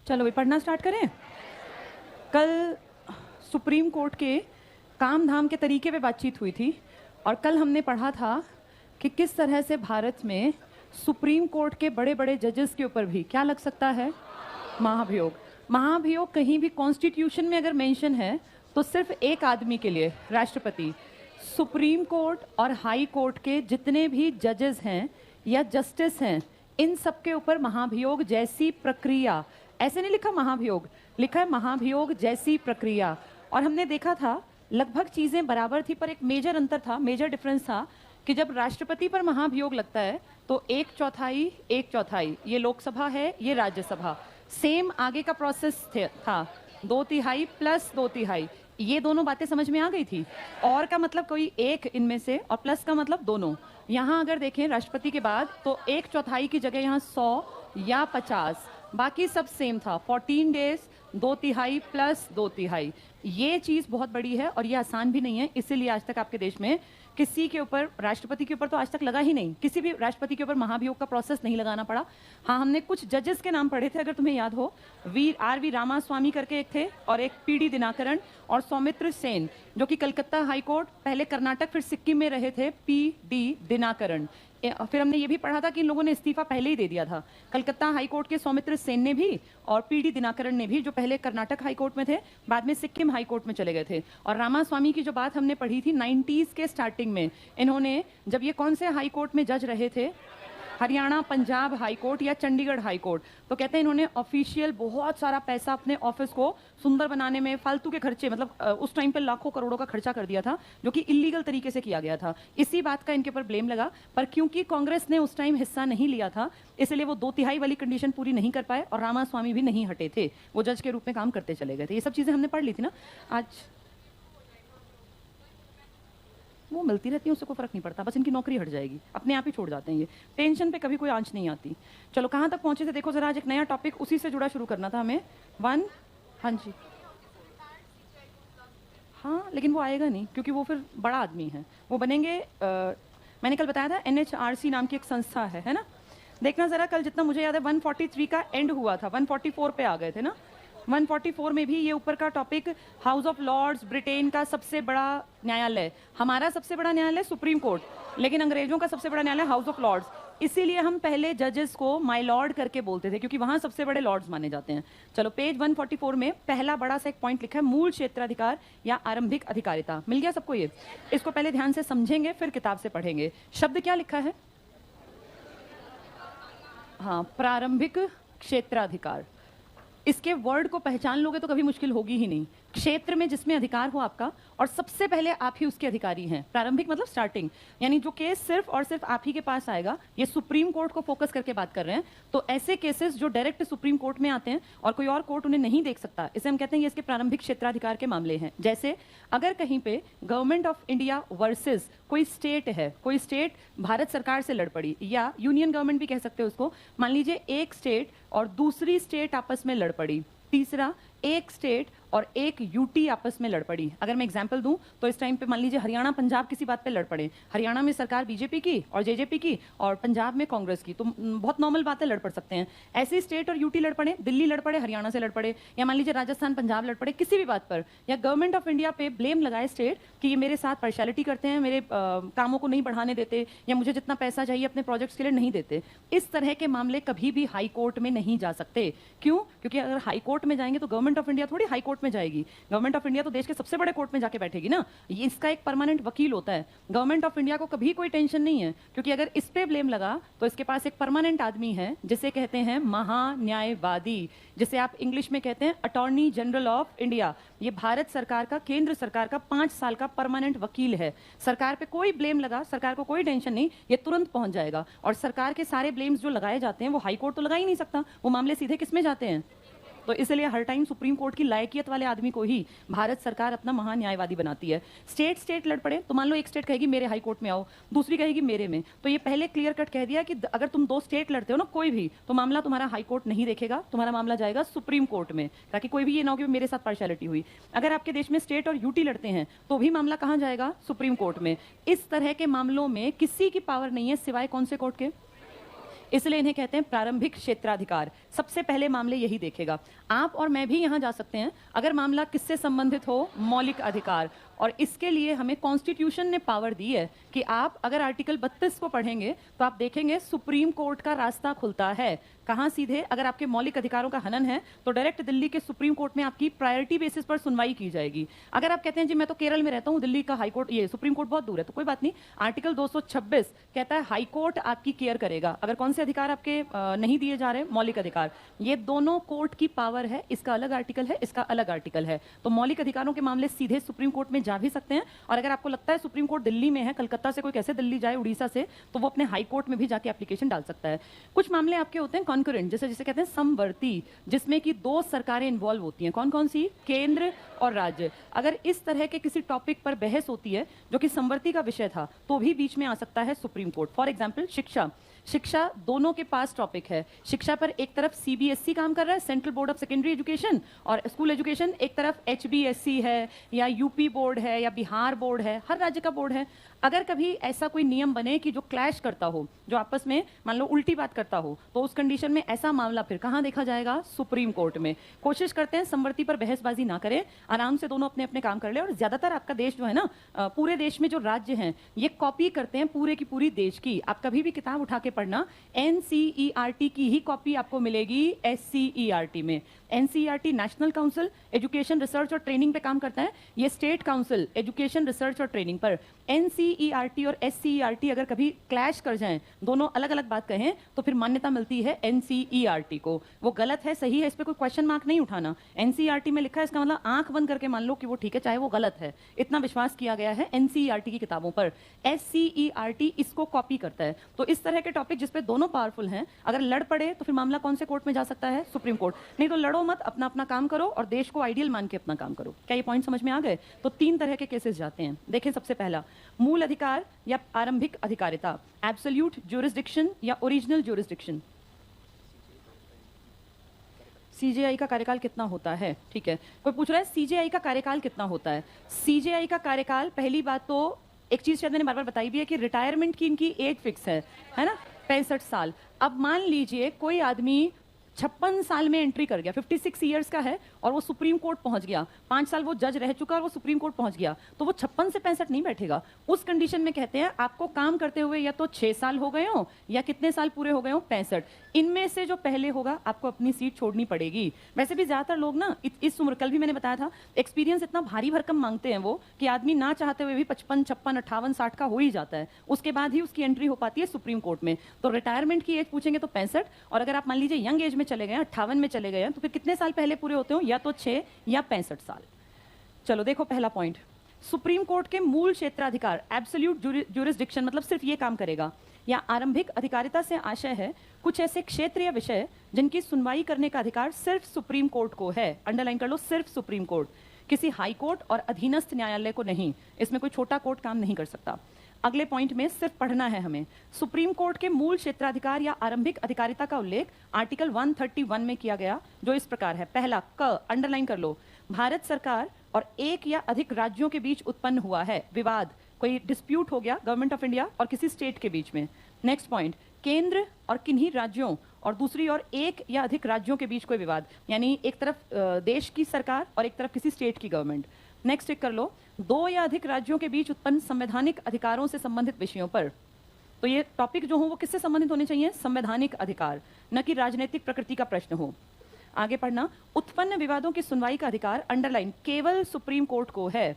चलो भाई पढ़ना स्टार्ट करें। कल सुप्रीम कोर्ट के काम धाम के तरीके पे बातचीत हुई थी और कल हमने पढ़ा था कि किस तरह से भारत में सुप्रीम कोर्ट के बड़े बड़े जजेस के ऊपर भी क्या लग सकता है, महाभियोग। महाभियोग कहीं भी कॉन्स्टिट्यूशन में अगर मेंशन है तो सिर्फ एक आदमी के लिए, राष्ट्रपति। सुप्रीम कोर्ट और हाई कोर्ट के जितने भी जजेस हैं या जस्टिस हैं, इन सब के ऊपर महाभियोग जैसी प्रक्रिया, ऐसे नहीं लिखा महाभियोग, लिखा है महाभियोग जैसी प्रक्रिया। और हमने देखा था लगभग चीजें बराबर थी, पर एक मेजर अंतर था, मेजर डिफरेंस था कि जब राष्ट्रपति पर महाभियोग लगता है तो एक चौथाई, ये लोकसभा है, ये राज्यसभा, सेम आगे का प्रोसेस था, 2/3 प्लस 2/3, ये दोनों बातें समझ में आ गई थी। और का मतलब कोई एक इनमें से, और प्लस का मतलब दोनों। यहाँ अगर देखें राष्ट्रपति के बाद तो 1/4 की जगह यहाँ 100 या 50, बाकी सब सेम था। 14 डेज, 2/3 प्लस 2/3, ये चीज़ बहुत बड़ी है और ये आसान भी नहीं है। इसीलिए आज तक आपके देश में किसी के ऊपर, राष्ट्रपति के ऊपर तो आज तक लगा ही नहीं, किसी भी राष्ट्रपति के ऊपर महाभियोग का प्रोसेस नहीं लगाना पड़ा। हाँ, हमने कुछ जजेस के नाम पढ़े थे, अगर तुम्हें याद हो, आर वी रामास्वामी करके एक थे, और एक PD दिनाकरण और सौमित्र सेन, जो कि कलकत्ता हाई कोर्ट, पहले कर्नाटक फिर सिक्किम में रहे थे, PD दिनाकरण। फिर हमने ये भी पढ़ा था कि इन लोगों ने इस्तीफा पहले ही दे दिया था, कलकत्ता हाई कोर्ट के सौमित्र सेन ने भी और PD दिनाकरण ने भी, जो पहले कर्नाटक हाई कोर्ट में थे, बाद में सिक्किम हाई कोर्ट में चले गए थे। और रामास्वामी की जो बात हमने पढ़ी थी 90s के स्टार्टिंग में, इन्होंने जब ये कौन से हाई कोर्ट में जज रहे थे, हरियाणा पंजाब हाई कोर्ट या चंडीगढ़ हाई कोर्ट, तो कहते हैं इन्होंने ऑफिशियल बहुत सारा पैसा अपने ऑफिस को सुंदर बनाने में, फालतू के खर्चे, मतलब उस टाइम पे लाखों करोड़ों का खर्चा कर दिया था, जो कि इलीगल तरीके से किया गया था। इसी बात का इनके ऊपर ब्लेम लगा, पर क्योंकि कांग्रेस ने उस टाइम हिस्सा नहीं लिया था, इसलिए वो 2/3 वाली कंडीशन पूरी नहीं कर पाए और रामास्वामी भी नहीं हटे थे, वो जज के रूप में काम करते चले गए थे। ये सब चीजें हमने पढ़ ली थी ना आज। वो मिलती रहती है, उससे कोई फर्क नहीं पड़ता, बस इनकी नौकरी हट जाएगी, अपने आप ही छोड़ जाते हैं ये, टेंशन पे कभी कोई आंच नहीं आती। चलो कहाँ तक पहुंचे थे देखो जरा, आज एक नया टॉपिक उसी से जुड़ा शुरू करना था हमें। हाँ जी, हाँ, लेकिन वो आएगा नहीं क्योंकि वो फिर बड़ा आदमी है, वो बनेंगे मैंने कल बताया था NHRC नाम की एक संस्था है ना। देखना जरा, कल जितना मुझे याद है 143 का एंड हुआ था, 144 पे आ गए थे ना। 144 में भी ये ऊपर का topic, House of Lords, Britain का सबसे बड़ा न्यायालय, हमारा सबसे बड़ा न्यायालय सुप्रीम कोर्ट, लेकिन अंग्रेजों का सबसे बड़ा न्यायालय हाउस ऑफ लॉर्ड्स। इसीलिए हम पहले जजेस को माय लॉर्ड करके बोलते थे, क्योंकि वहां सबसे बड़े लॉर्ड्स माने जाते हैं। चलो पेज 144 में पहला बड़ा सा एक पॉइंट लिखा है, मूल क्षेत्राधिकार या आरंभिक अधिकारिता। मिल गया सबको ये? इसको पहले ध्यान से समझेंगे फिर किताब से पढ़ेंगे। शब्द क्या लिखा है? हाँ, प्रारंभिक क्षेत्राधिकार। इसके वर्ड को पहचान लोगे तो कभी मुश्किल होगी ही नहीं। क्षेत्र में जिसमें अधिकार हो आपका, और सबसे पहले आप ही उसके अधिकारी हैं। प्रारंभिक मतलब स्टार्टिंग, यानी जो केस सिर्फ और सिर्फ आप ही के पास आएगा। ये सुप्रीम कोर्ट को फोकस करके बात कर रहे हैं, तो ऐसे केसेस जो डायरेक्ट सुप्रीम कोर्ट में आते हैं और कोई और कोर्ट उन्हें नहीं देख सकता, इसे हम कहते हैं ये इसके प्रारंभिक क्षेत्राधिकार के मामले हैं। जैसे अगर कहीं पे गवर्नमेंट ऑफ इंडिया वर्सेस कोई स्टेट है, कोई स्टेट भारत सरकार से लड़ पड़ी, या यूनियन गवर्नमेंट भी कह सकते हो उसको, मान लीजिए एक स्टेट और दूसरी स्टेट आपस में लड़ पड़ी, तीसरा एक स्टेट और एक यूटी आपस में लड़ पड़ी। अगर मैं एग्जांपल दूं तो इस टाइम पे मान लीजिए हरियाणा पंजाब किसी बात पे लड़ पड़े, हरियाणा में सरकार बीजेपी की और जेजेपी की और पंजाब में कांग्रेस की, तो बहुत नॉर्मल बातें लड़ पड़ सकते हैं। ऐसे स्टेट और यूटी लड़ पड़े, दिल्ली लड़ पड़े, हरियाणा से लड़ पड़े, या मान लीजिए राजस्थान पंजाब लड़ पड़े किसी भी बात पर, या गवर्नमेंट ऑफ इंडिया पे ब्लेम लगाए स्टेट कि ये मेरे साथ पार्शियलिटी करते हैं, मेरे कामों को नहीं बढ़ाने देते, या मुझे जितना पैसा चाहिए अपने प्रोजेक्ट्स के लिए नहीं देते। इस तरह के मामले कभी भी हाई कोर्ट में नहीं जा सकते। क्यों? क्योंकि अगर हाई कोर्ट में जाएंगे तो गवर्नमेंट ऑफ इंडिया थोड़ी हाई कोर्ट में जाएगी, गवर्नमेंट ऑफ इंडिया तो देश के सबसे बड़े कोर्ट में जाके बैठेगी ना। ये इसका एक परमानेंट वकील होता है। गवर्नमेंट ऑफ इंडिया को कभी कोई टेंशन नहीं है, क्योंकि अगर इस पे ब्लेम लगा तो इसके पास एक परमानेंट आदमी है जिसे कहते हैं महान्यायवादी, जिसे आप इंग्लिश में कहते हैं अटॉर्नी जनरल ऑफ इंडिया। ये भारत सरकार का, केंद्र सरकार का 5 साल का परमानेंट वकील है। सरकार पे कोई ब्लेम लगा, सरकार को कोई टेंशन नहीं, ये तुरंत पहुंच जाएगा। और सरकार के सारे ब्लेम्स जो लगाए जाते हैं वो हाई कोर्ट तो लगा ही नहीं सकता, वो मामले सीधे किस में जाते हैं? तो इसलिए हर टाइम सुप्रीम कोर्ट की लायकियत वाले आदमी को ही भारत सरकार अपना महान्यायवादी बनाती है। स्टेट लड़ पड़े तो मान लो एक स्टेट कहेगी मेरे हाई कोर्ट में आओ, दूसरी कहेगी मेरे में, तो ये पहले क्लियर कट कह दिया कि अगर तुम 2 स्टेट लड़ते हो ना कोई भी, तो मामला तुम्हारा हाई कोर्ट नहीं देखेगा, तुम्हारा मामला जाएगा सुप्रीम कोर्ट में, ताकि कोई भी ये ना हो कि मेरे साथ पार्शियलिटी हुई। अगर आपके देश में स्टेट और यूटी लड़ते हैं तो भी मामला कहाँ जाएगा? सुप्रीम कोर्ट में। इस तरह के मामलों में किसी की पावर नहीं है सिवाय कौन से कोर्ट के? इसलिए इन्हें कहते हैं प्रारंभिक क्षेत्राधिकार। सबसे पहले मामले यही देखेगा। आप और मैं भी यहाँ जा सकते हैं अगर मामला किससे संबंधित हो, मौलिक अधिकार। और इसके लिए हमें कॉन्स्टिट्यूशन ने पावर दी है कि आप अगर आर्टिकल 32 को पढ़ेंगे तो आप देखेंगे सुप्रीम कोर्ट का रास्ता खुलता है। कहाँ? सीधे अगर आपके मौलिक अधिकारों का हनन है तो डायरेक्ट दिल्ली के सुप्रीम कोर्ट में आपकी प्रायोरिटी बेसिस पर सुनवाई की जाएगी। अगर आप कहते हैं जी मैं तो केरल में रहता हूँ, दिल्ली का हाई कोर्ट, ये सुप्रीम कोर्ट बहुत दूर है, तो कोई बात नहीं, आर्टिकल 226 कहता है हाई कोर्ट आपकी केयर करेगा। अगर कौन से अधिकार आपके नहीं दिए जा रहे, मौलिक अधिकार, ये दोनों कोर्ट की पावर है। इसका अलग आर्टिकल है, इसका अलग आर्टिकल है। तो मौलिक अधिकारों के मामले सीधे सुप्रीम कोर्ट में जा भी सकते हैं। और अगर आपको लगता है सुप्रीम कोर्ट दिल्ली में है, कलकत्ता से कोई कैसे दिल्ली जाए, उड़ीसा से, तो वो अपने हाई कोर्ट में भी जाके एप्लीकेशन डाल सकता है। कुछ मामले आपके होते हैं कॉन्करेंट, जैसे जिसे कहते हैं समवर्ती, जिसमें कि दो सरकारें इन्वॉल्व होती हैं। कौन कौन सी? केंद्र और राज्य। अगर इस तरह के किसी टॉपिक पर बहस होती है जो कि समवर्ती का विषय था, तो भी बीच में आ सकता है सुप्रीम कोर्ट। फॉर एग्जाम्पल शिक्षा दोनों के पास टॉपिक है। शिक्षा पर एक तरफ सीबीएसई काम कर रहा है, central board of secondary education और स्कूल एजुकेशन, एक तरफ एचबीएसई है या यूपी बोर्ड है या बिहार बोर्ड है, हर राज्य का बोर्ड है। अगर कभी ऐसा कोई नियम बने कि जो क्लैश करता हो, जो आपस में मान लो उल्टी बात करता हो, तो उस कंडीशन में ऐसा मामला फिर कहाँ देखा जाएगा? सुप्रीम कोर्ट में। कोशिश करते हैं समवर्ती पर बहसबाजी ना करें, आराम से दोनों अपने अपने काम कर ले। और ज्यादातर आपका देश जो है ना, पूरे देश में जो राज्य हैं ये कॉपी करते हैं पूरे की पूरी देश की। आप कभी भी किताब उठा के पढ़ना, एनसीईआरटी की ही कॉपी आपको मिलेगी एससीईआरटी में। NCERT national council education research और ट्रेनिंग पे काम करता है, ये स्टेट काउंसिल एजुकेशन रिसर्च और ट्रेनिंग पर। एनसीईआरटी और एससीईआरटी अगर कभी क्लैश कर जाएं, दोनों अलग अलग बात कहें, तो फिर मान्यता मिलती है एनसीईआरटी को। वो गलत है सही है इस पे कोई क्वेश्चन मार्क नहीं उठाना। एनसीईआरटी में लिखा है, इसका मतलब आंख बंद करके मान लो कि वो ठीक है, चाहे वो गलत है, इतना विश्वास किया गया है एनसीईआरटी की किताबों पर। एससीईआरटी इसको कॉपी करता है। तो इस तरह के टॉपिक जिसपे दोनों पावरफुल हैं, अगर लड़ पड़े तो फिर मामला कौन से कोर्ट में जा सकता है? Supreme court. नहीं तो लड़ो मत, अपना अपना काम करो और देश को आइडियल मान के अपना काम करो। क्या ये पॉइंट समझ में आ गए? तो 3 तरह के केसेस जाते हैं। देखें, सबसे पहला मूल अधिकार या आरंभिक अधिकारिता, एब्सोल्यूट ज्यूरिसडिक्शन या ओरिजिनल ज्यूरिसडिक्शन। सीजेआई का कार्यकाल कितना होता है? ठीक है, कोई पूछ रहा है सीजेआई का कार्यकाल कितना होता है? सीजेआई का कार्यकाल, पहली बात तो एक चीज शायद मैंने बार बार बताई भी है कि रिटायरमेंट की इनकी एज फिक्स है ना, 65 साल। अब मान लीजिए कोई आदमी 56 साल में एंट्री कर गया, 56 ईयर्स का है और वो सुप्रीम कोर्ट पहुंच गया, 5 साल वो जज रह चुका और वो सुप्रीम कोर्ट पहुंच गया, तो वो 56 से 65 नहीं बैठेगा। उस कंडीशन में कहते हैं आपको काम करते हुए या तो 6 साल हो गए हो या कितने साल पूरे हो गए हो, 65। इनमें से जो पहले होगा आपको अपनी सीट छोड़नी पड़ेगी। वैसे भी ज्यादातर लोग ना इस उम्र, कल भी मैंने बताया था, एक्सपीरियंस इतना भारी भरकम मांगते हैं वो कि आदमी ना चाहते हुए भी 55, 56, 58, 60 का हो ही जाता है। उसके बाद ही उसकी एंट्री हो पाती है सुप्रीम कोर्ट में। तो रिटायरमेंट की एज पूछेंगे तो 65, और अगर आप मान लीजिए यंग एज में चले गए, 58 में चले गए हैं, तो फिर कितने साल पहले पूरे होते हो? या तो 6 या 65 साल। चलो देखो पहला पॉइंट, सुप्रीम कोर्ट के मूल क्षेत्राधिकार, एब्सोल्यूट ज्यूरिसडिक्शन मतलब सिर्फ ये काम करेगा, या आरंभिक अधिकारिता से आशय है कुछ ऐसे क्षेत्र या विषय जिनकी सुनवाई करने का अधिकार सिर्फ सुप्रीम कोर्ट को है। अंडरलाइन कर लो, सिर्फ सुप्रीम कोर्ट, किसी हाई कोर्ट और अधीनस्थ न्यायालय को नहीं। इसमें कोई छोटा कोर्ट काम नहीं कर सकता। अगले पॉइंट में सिर्फ पढ़ना है हमें। सुप्रीम कोर्ट के मूल क्षेत्राधिकार या आरंभिक अधिकारिता का उल्लेख आर्टिकल 131 में किया गया, जो इस प्रकार है। पहला क, अंडरलाइन कर लो, भारत सरकार और एक या अधिक राज्यों के बीच उत्पन्न हुआ है विवाद, कोई डिस्प्यूट हो गया गवर्नमेंट ऑफ इंडिया और किसी स्टेट के बीच में। नेक्स्ट पॉइंट, केंद्र और किन्हीं राज्यों और दूसरी ओर एक या अधिक राज्यों के बीच कोई विवाद, यानी एक तरफ देश की सरकार और एक तरफ किसी स्टेट की गवर्नमेंट। नेक्स्ट टिक कर लो, 2 या अधिक राज्यों के बीच उत्पन्न संवैधानिक अधिकारों से संबंधित विषयों पर। तो ये टॉपिक जो हो वो किससे संबंधित होने चाहिए? संवैधानिक अधिकार, न कि राजनीतिक प्रकृति का प्रश्न हो। आगे पढ़ना, उत्पन्न विवादों की सुनवाई का अधिकार, अंडरलाइन, केवल सुप्रीम कोर्ट को है।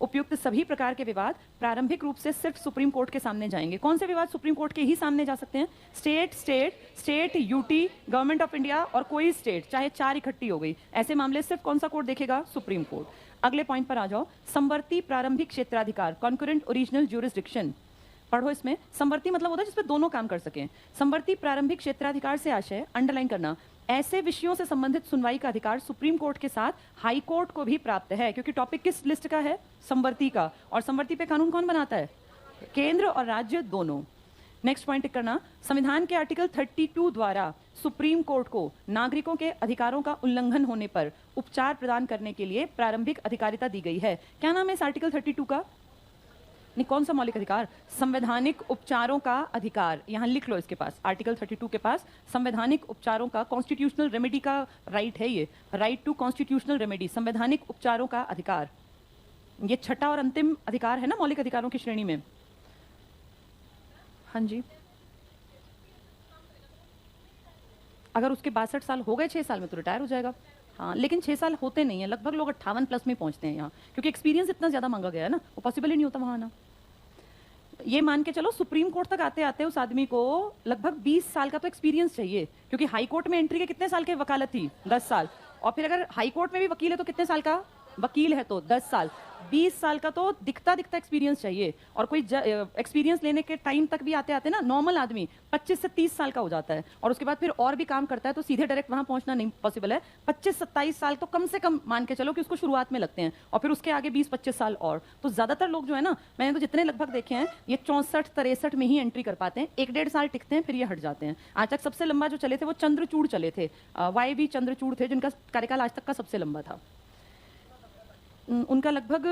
उपयुक्त सभी प्रकार के विवाद प्रारंभिक रूप से सिर्फ सुप्रीम कोर्ट के सामने जाएंगे। कौन से विवाद सुप्रीम कोर्ट के ही सामने जा सकते हैं? State, UT, government of India और कोई स्टेट, चाहे 4 इकट्ठी हो गई, ऐसे मामले सिर्फ कौन सा कोर्ट देखेगा? Supreme court. अगले पॉइंट पर आ जाओ, समवर्ती प्रारंभिक क्षेत्राधिकार, कॉन्करेंट ओरिजिनल ज्यूरिसडिक्शन। पढ़ो इसमें, समवर्ती मतलब होता है जिसमें दोनों काम कर सकें। समवर्ती प्रारंभिक क्षेत्राधिकार से आशय, अंडरलाइन करना, ऐसे विषयों से संबंधित सुनवाई का अधिकार सुप्रीम कोर्ट के साथ हाई कोर्ट को भी प्राप्त है, क्योंकि टॉपिक किस लिस्ट का है? समवर्ती का। और समवर्ती पे कानून कौन बनाता है? केंद्र और राज्य दोनों। नेक्स्ट पॉइंट टिक करना, संविधान के आर्टिकल 32 द्वारा सुप्रीम कोर्ट को नागरिकों के अधिकारों का उल्लंघन होने पर उपचार प्रदान करने के लिए प्रारंभिक अधिकारिता दी गई है। क्या नाम है इस आर्टिकल 32 का? नहीं, कौन सा मौलिक अधिकार? संवैधानिक उपचारों का अधिकार। यहाँ लिख लो इसके पास, आर्टिकल 32 के पास संवैधानिक उपचारों का, कॉन्स्टिट्यूशनल रेमेडी का राइट है ये, राइट टू कॉन्स्टिट्यूशनल रेमेडी, संवैधानिक उपचारों का अधिकार। ये छठा और अंतिम अधिकार है ना मौलिक अधिकारों की श्रेणी में। हाँ जी, अगर उसके 62 साल हो गए 6 साल में तो रिटायर हो जाएगा। हाँ, लेकिन 6 साल होते नहीं है, लगभग लोग 58 प्लस में पहुंचते हैं यहाँ, क्योंकि एक्सपीरियंस इतना ज़्यादा मांगा गया है ना, वो पॉसिबल ही नहीं होता वहाँ आना। ये मान के चलो सुप्रीम कोर्ट तक आते आते उस आदमी को लगभग 20 साल का तो एक्सपीरियंस चाहिए, क्योंकि हाई कोर्ट में एंट्री के कितने साल की वकालत थी? 10 साल। और फिर अगर हाई कोर्ट में भी वकील है तो कितने साल का वकील है? तो 10 साल। 20 साल का तो दिखता दिखता एक्सपीरियंस चाहिए। और कोई एक्सपीरियंस लेने के टाइम तक भी आते आते ना नॉर्मल आदमी 25 से 30 साल का हो जाता है, और उसके बाद फिर और भी काम करता है, तो सीधे डायरेक्ट वहां पहुंचना नहीं पॉसिबल है। 25-27 साल तो कम से कम मान के चलो कि उसको शुरुआत में लगते हैं, और फिर उसके आगे 20-25 साल और। तो ज्यादातर लोग जो है ना, मैंने तो जितने लगभग देखे हैं, ये 64-63 में ही एंट्री कर पाते हैं, 1-1.5 साल टिकते हैं, फिर ये हट जाते हैं। आज तक सबसे लंबा जो चले थे वो चंद्रचूड़ चले थे, YV चंद्रचूड़ थे, जिनका कार्यकाल आज तक का सबसे लंबा था। उनका लगभग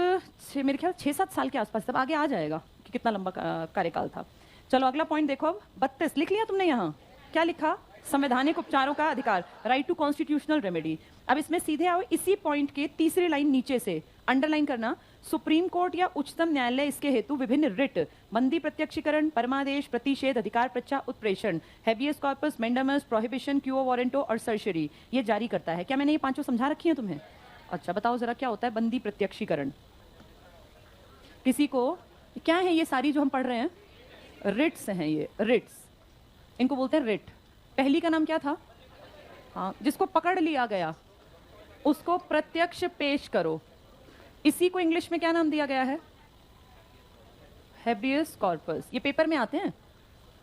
मेरे ख्याल 6-7 साल के आसपास, तब आगे आ जाएगा कि कितना लंबा कार्यकाल था। चलो अगला पॉइंट देखो, अब 32 लिख लिया तुमने? यहाँ क्या लिखा? संवैधानिक उपचारों का अधिकार, राइट टू कॉन्स्टिट्यूशनल रेमेडी। अब इसमें सीधे आओ, इसी पॉइंट के तीसरी लाइन नीचे से अंडरलाइन करना, सुप्रीम कोर्ट या उच्चतम न्यायालय इसके हेतु विभिन्न रिट, बंदी प्रत्यक्षीकरण, परमादेश, प्रतिषेध, अधिकार प्रच्छा, उत्प्रेषण, habeas corpus, mandamus, prohibition, quo warranto और सर्जरी ये जारी करता है। क्या मैंने ये पांचों समझा रखी है तुम्हें? अच्छा बताओ जरा, क्या होता है बंदी प्रत्यक्षीकरण? किसी को, क्या है ये सारी जो हम पढ़ रहे हैं? रिट्स हैं ये, रिट्स, इनको बोलते हैं रिट। पहली का नाम क्या था? हाँ, जिसको पकड़ लिया गया उसको प्रत्यक्ष पेश करो, इसी को इंग्लिश में क्या नाम दिया गया है? Habeas corpus. ये पेपर में आते हैं।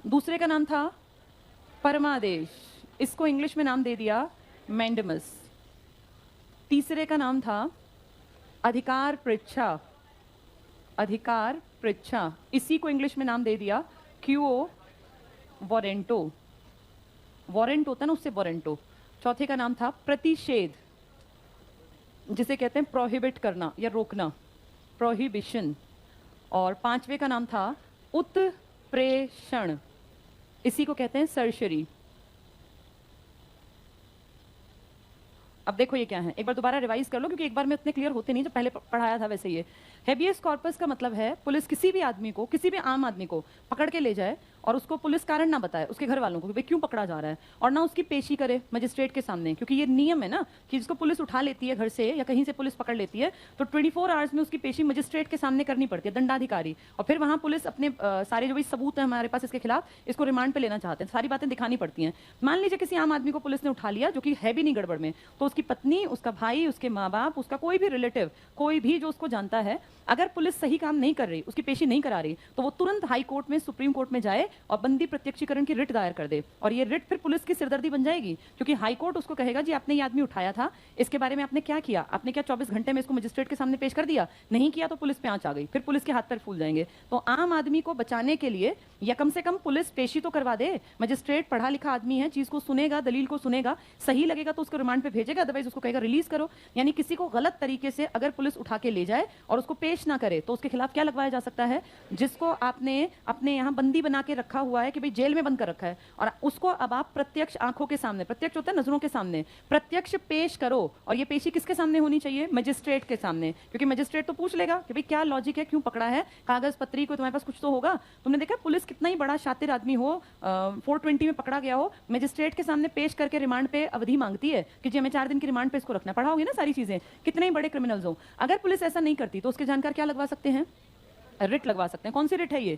दूसरे का नाम था परमादेश, इसको इंग्लिश में नाम दे दिया मेंडामस। तीसरे का नाम था अधिकार पृच्छा, अधिकार पृच्छा, इसी को इंग्लिश में नाम दे दिया क्यूओ वारंटो, वारंट होता है ना उससे वारंटो। चौथे का नाम था प्रतिषेध, जिसे कहते हैं प्रोहिबिट करना या रोकना, प्रोहिबिशन। और पांचवे का नाम था उत्प्रेषण, इसी को कहते हैं सर्जरी। अब देखो ये क्या है, एक बार दोबारा रिवाइज कर लो, क्योंकि एक बार में उतने क्लियर होते नहीं जो पहले पढ़ाया था वैसे। ये हैबियस कॉर्पस का मतलब है पुलिस किसी भी आदमी को, किसी भी आम आदमी को पकड़ के ले जाए और उसको पुलिस कारण ना बताए उसके घर वालों को कि भाई क्यों पकड़ा जा रहा है, और ना उसकी पेशी करे मजिस्ट्रेट के सामने, क्योंकि ये नियम है ना कि जिसको पुलिस उठा लेती है घर से या कहीं से पुलिस पकड़ लेती है तो 24 आवर्स में उसकी पेशी मजिस्ट्रेट के सामने करनी पड़ती है, दंडाधिकारी। और फिर वहाँ पुलिस अपने सारे जो भी सबूत है हमारे पास इसके खिलाफ, इसको रिमांड पे लेना चाहते हैं, सारी बातें दिखानी पड़ती हैं। मान लीजिए किसी आम आदमी को पुलिस ने उठा लिया जो कि है भी नहीं गड़बड़ में, तो उसकी पत्नी, उसका भाई, उसके माँ बाप, उसका कोई भी रिलेटिव, कोई भी जो उसको जानता है, अगर पुलिस सही काम नहीं कर रही, उसकी पेशी नहीं करा रही, तो वो तुरंत हाई कोर्ट में, सुप्रीम कोर्ट में जाए और बंदी प्रत्यक्षीकरण की रिट दायर कर दे। और ये रिट फिर पुलिस की सिरदर्दी बन जाएगी, क्योंकि हाई कोर्ट उसको कहेगा जी आपने ये आदमी उठाया था, इसके बारे में आपने क्या किया, आपने क्या 24 घंटे में इसको मजिस्ट्रेट के सामने पेश कर दिया? नहीं किया तो पुलिस पे आंच आ गई, फिर पुलिस के हाथ पैर फूल जाएंगे। तो आम आदमी को बचाने के लिए या कम से कम पुलिस पेशी तो करवा दे, मजिस्ट्रेट पढ़ा लिखा आदमी है, चीज को सुनेगा, दलील को सुनेगा, सही लगेगा तो उसको रिमांड पे भेजेगा, अदरवाइज उसको कहेगा रिलीज करो। यानी किसी को गलत तरीके से अगर पुलिस उठा के ले जाए और उसको पेश ना करे तो उसके खिलाफ क्या लगवाया जा सकता है? जिसको आपने अपने यहाँ बंदी बना के रखा हुआ है कि भाई जेल में बंद कर रखा है, और उसको अब आप प्रत्यक्ष आंखों के सामने, प्रत्यक्ष होता है नजरों के सामने, प्रत्यक्ष पेश करो। और ये पेशी किसके सामने होनी चाहिए? मजिस्ट्रेट के सामने, क्योंकि मजिस्ट्रेट तो पूछ लेगा कि भाई क्या लॉजिक है, क्यों पकड़ा है, कागज पत्री को तुम्हारे पास कुछ तो होगा। तुमने देखा पुलिस कितना ही बड़ा शातिर आदमी हो, 420 में पकड़ा गया हो, मजिस्ट्रेट के सामने पेश करके रिमांड पे अवधि मांगती है कि जी हमें 4 दिन की रिमांड पे इसको रखना। पढ़ा होगी ना सारी चीजें, कितने ही बड़े क्रिमिनल्स हो। अगर पुलिस ऐसा नहीं करती तो उसके जानकार क्या लगवा सकते हैं? रिट लगवा सकते हैं। कौन सी रिट है ये?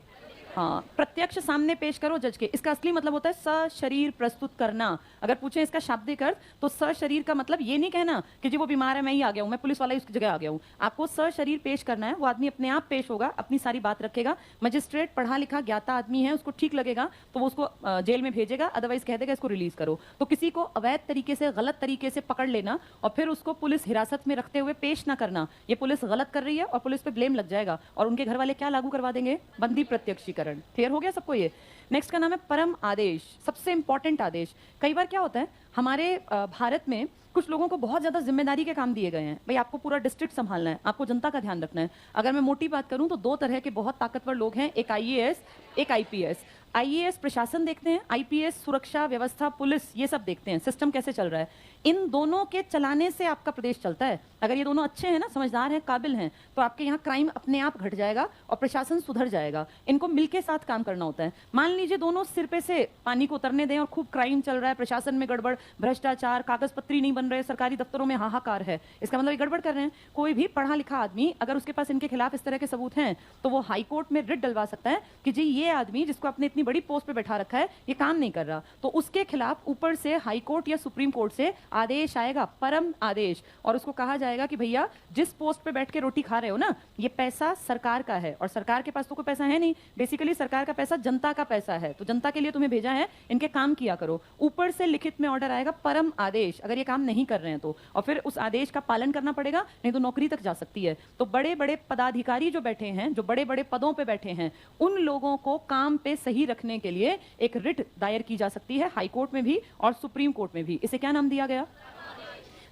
हाँ, प्रत्यक्ष सामने पेश करो जज के। इसका असली मतलब होता है सशरीर प्रस्तुत करना। अगर पूछे इसका शाब्दिक अर्थ तो सशरीर का मतलब ये नहीं कहना कि जी वो बीमार है मैं ही आ गया हूँ, मैं पुलिस वाला ही उसकी जगह आ गया हूँ। आपको सशरीर पेश करना है, वो आदमी अपने आप पेश होगा, अपनी सारी बात रखेगा, मजिस्ट्रेट पढ़ा लिखा ज्ञाता आदमी है, उसको ठीक लगेगा तो वो उसको जेल में भेजेगा, अदरवाइज कह देगा इसको रिलीज करो। तो किसी को अवैध तरीके से, गलत तरीके से पकड़ लेना और फिर उसको पुलिस हिरासत में रखते हुए पेश ना करना, ये पुलिस गलत कर रही है और पुलिस पे ब्लेम लग जाएगा और उनके घर वाले क्या लागू करवा देंगे? बंदी प्रत्यक्षीकरण। प्रत्यक्षीकरण। क्लियर हो गया सबको ये? नेक्स्ट का नाम है परम आदेश, सबसे इंपॉर्टेंट आदेश। कई बार क्या होता है हमारे भारत में कुछ लोगों को बहुत ज्यादा जिम्मेदारी के काम दिए गए हैं, भाई आपको पूरा डिस्ट्रिक्ट संभालना है, आपको जनता का ध्यान रखना है। अगर मैं मोटी बात करूं तो दो तरह के बहुत ताकतवर लोग हैं, एक आईएएस, एक आईपीएस। आईएएस प्रशासन देखते हैं, आईपीएस सुरक्षा व्यवस्था पुलिस ये सब देखते हैं, सिस्टम कैसे चल रहा है। इन दोनों के चलाने से आपका प्रदेश चलता है। अगर ये दोनों अच्छे हैं ना, समझदार हैं, काबिल हैं, तो आपके यहाँ क्राइम अपने आप घट जाएगा और प्रशासन सुधर जाएगा। इनको मिलके साथ काम करना होता है। मान लीजिए दोनों सिर पे से पानी को उतरने दें और खूब क्राइम चल रहा है, प्रशासन में गड़बड़, भ्रष्टाचार, कागज पत्री नहीं बन रहे, सरकारी दफ्तरों में हाहाकार है, इसका मतलब ये गड़बड़ कर रहे हैं। कोई भी पढ़ा लिखा आदमी अगर उसके पास इनके खिलाफ इस तरह के सबूत हैं तो वो हाई कोर्ट में रिट डलवा सकता है कि जी ये आदमी जिसको आपने इतनी बड़ी पोस्ट पे बैठा रखा है ये काम नहीं कर रहा, तो उसके खिलाफ ऊपर से हाई कोर्ट या सुप्रीम कोर्ट से आदेश आएगा, परम आदेश, और उसको कहा जाएगा कि भैया जिस पोस्ट पे बैठ के रोटी खा रहे हो ना, ये पैसा सरकार का है और सरकार के पास तो कोई पैसा है नहीं, बेसिकली सरकार का पैसा जनता का पैसा है, तो जनता के लिए तुम्हें भेजा है, इनके काम किया करो। ऊपर से लिखित में ऑर्डर आएगा, परम आदेश, अगर ये काम नहीं कर रहे हैं तो, और फिर उस आदेश का पालन करना पड़ेगा, नहीं तो नौकरी तक जा सकती है। तो बड़े बड़े पदाधिकारी जो बैठे हैं, जो बड़े बड़े पदों पे बैठे हैं, उन लोगों को काम पे सही रखने के लिए एक रिट दायर की जा सकती है, हाई कोर्ट में भी और सुप्रीम कोर्ट में भी। इसे क्या नाम दिया गया?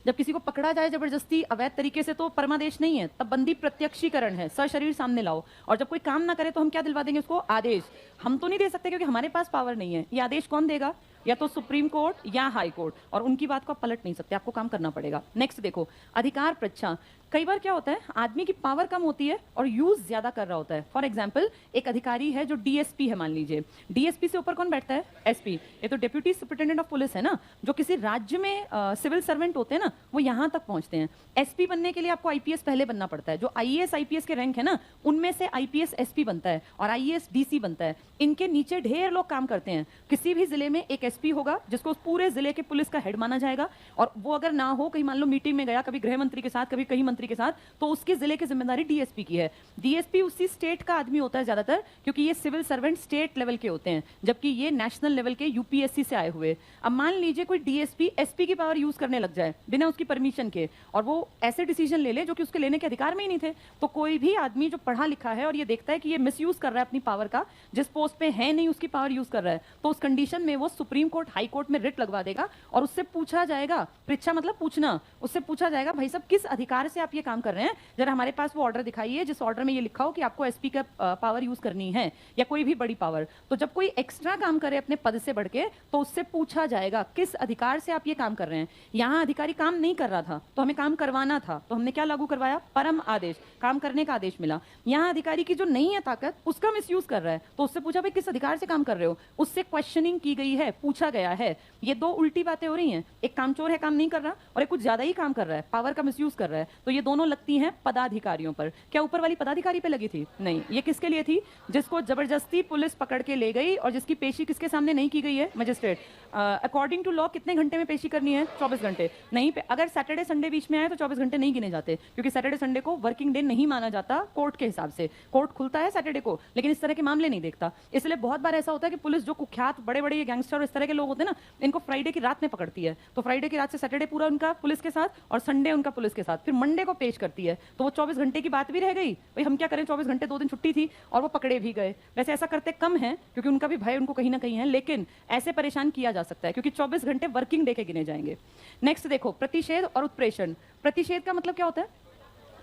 जब किसी को पकड़ा जाए जबरदस्ती अवैध तरीके से तो परमादेश नहीं है, तब बंदी प्रत्यक्षीकरण है, सशरीर सामने लाओ। और जब कोई काम ना करे तो हम क्या दिलवा देंगे उसको? आदेश। हम तो नहीं दे सकते क्योंकि हमारे पास पावर नहीं है। ये आदेश कौन देगा? या तो सुप्रीम कोर्ट या हाई कोर्ट, और उनकी बात को आप पलट नहीं सकते, आपको काम करना पड़ेगा। नेक्स्ट देखो, अधिकार परीक्षा। कई बार क्या होता है आदमी की पावर कम होती है और यूज ज्यादा कर रहा होता है। फॉर एग्जाम्पल एक अधिकारी है जो डीएसपी है, मान लीजिए, डीएसपी से ऊपर कौन बैठता है? एसपी। ये तो डेप्यूटी सुपरिटेंडेंट ऑफ पुलिस है ना। जो किसी राज्य में सिविल सर्वेंट होते हैं ना, वो यहाँ तक पहुंचते हैं। एसपी बनने के लिए आपको आईपीएस पहले बनना पड़ता है। जो आईएएस आईपीएस के रैंक है ना, उनमें से आईपीएस एसपी बनता है और आईएएस डीसी बनता है। इनके नीचे ढेर लोग काम करते हैं। किसी भी जिले में एक एसपी होगा जिसको उस पूरे जिले के पुलिस का हेड माना जाएगा, और वो अगर ना हो, कहीं मान लो मीटिंग में गया कभी गृह मंत्री के साथ, कभी कहीं मंत्री के साथ, तो उसके जिले की जिम्मेदारी डीएसपी की है। डीएसपी उसी स्टेट का आदमी होता है ज्यादातर, क्योंकि ये सिविल सर्वेंट स्टेट लेवल के होते हैं, जबकि ये नेशनल लेवल के यूपीएससी से आए हुए। अब मान लीजिए कोई डीएसपी एसपी की पावर यूज करने लग जाए बिना उसकी परमिशन के, और वो ऐसे डिसीजन ले ले जो कि उसके लेने के अधिकार में ही नहीं थे, तो कोई भी आदमी जो पढ़ा लिखा है और ये देखता है कि ये मिसयूज कर रहा है अपनी पावर का, जिस पोस्ट पे है नहीं उसकी पावर यूज कर रहा है, तो उस कंडीशन में वो सुप्रीम कोर्ट हाई कोर्ट में रिट लगवा देगा और उससे पूछा जाएगा, परीक्षा मतलब पूछना, उससे पूछा जाएगा भाई साहब किस अधिकार से आप ये काम कर रहे हैं, जरा हमारे पास वो ऑर्डर दिखाइए जिस ऑर्डर में ये लिखा हो कि आपको एसपी का पावर यूज करनी है या कोई भी बड़ी पावर। तो जब कोई एक्स्ट्रा काम करे अपने पद से बढ़ के, तो उससे पूछा जाएगा किस अधिकार से आप ये काम कर रहे हैं। यहाँ अधिकारी काम नहीं कर रहा था तो हमें काम करवाना था, तो हमने क्या लागू करवाया? परम आदेश, काम करने का आदेश मिला। यहाँ अधिकारी की जो नहीं है ताकत, उसका मिसयूज कर रहा है, तो उससे पूछा भाई किस अधिकार से काम कर रहे हो, उससे क्वेश्चनिंग की गई है, पूछा गया है। ये दो उल्टी बातें हो रही हैं, एक कामचोर है काम नहीं कर रहा और एक कुछ ज्यादा ही काम कर रहा है, पावर का मिसयूज कर रहा है। तो ये दोनों लगती हैं पदाधिकारियों पर। क्या ऊपर वाली पदाधिकारी पे लगी थी? नहीं, ये किसके लिए थी? जिसको जबरदस्ती पुलिस पकड़ के ले गई और जिसकी पेशी किसके सामने नहीं की गई है? मजिस्ट्रेट। अकॉर्डिंग टू लॉ कितने घंटे में पेशी करनी है? 24 घंटे। नहीं, अगर सैटरडे संडे बीच में आए तो 24 घंटे नहीं गिने जाते, क्योंकि सैटरडे संडे को वर्किंग डे नहीं माना जाता कोर्ट के हिसाब से। कोर्ट खुलता है सैटरडे को, लेकिन इस तरह के मामले नहीं देखता। इसलिए बहुत बार ऐसा होता है कि पुलिस जो कुख्यात बड़े बड़े गैंगस्टर और इस तरह के लोग होते हैं ना, इनको फ्राइडे की रात में पकड़ती है, तो फ्राइडे की रात से सैटरडे पूरा उनका पुलिस के साथ और संडे उनका पुलिस के साथ, फिर मंडे को पेश करती है, तो वो 24 घंटे की बात भी रह गई। भाई हम क्या करें, 24 घंटे 2 दिन छुट्टी थी और वो पकड़े भी गए। वैसे ऐसा करते कम है क्योंकि उनका भी भय उनको कहीं ना कहीं है, लेकिन ऐसे परेशान किया जा सकता है क्योंकि 24 घंटे वर्किंग डे के गिने जाएंगे। नेक्स्ट देखो, प्रतिषेध और उत्प्रेषण। प्रतिषेध का मतलब क्या होता है?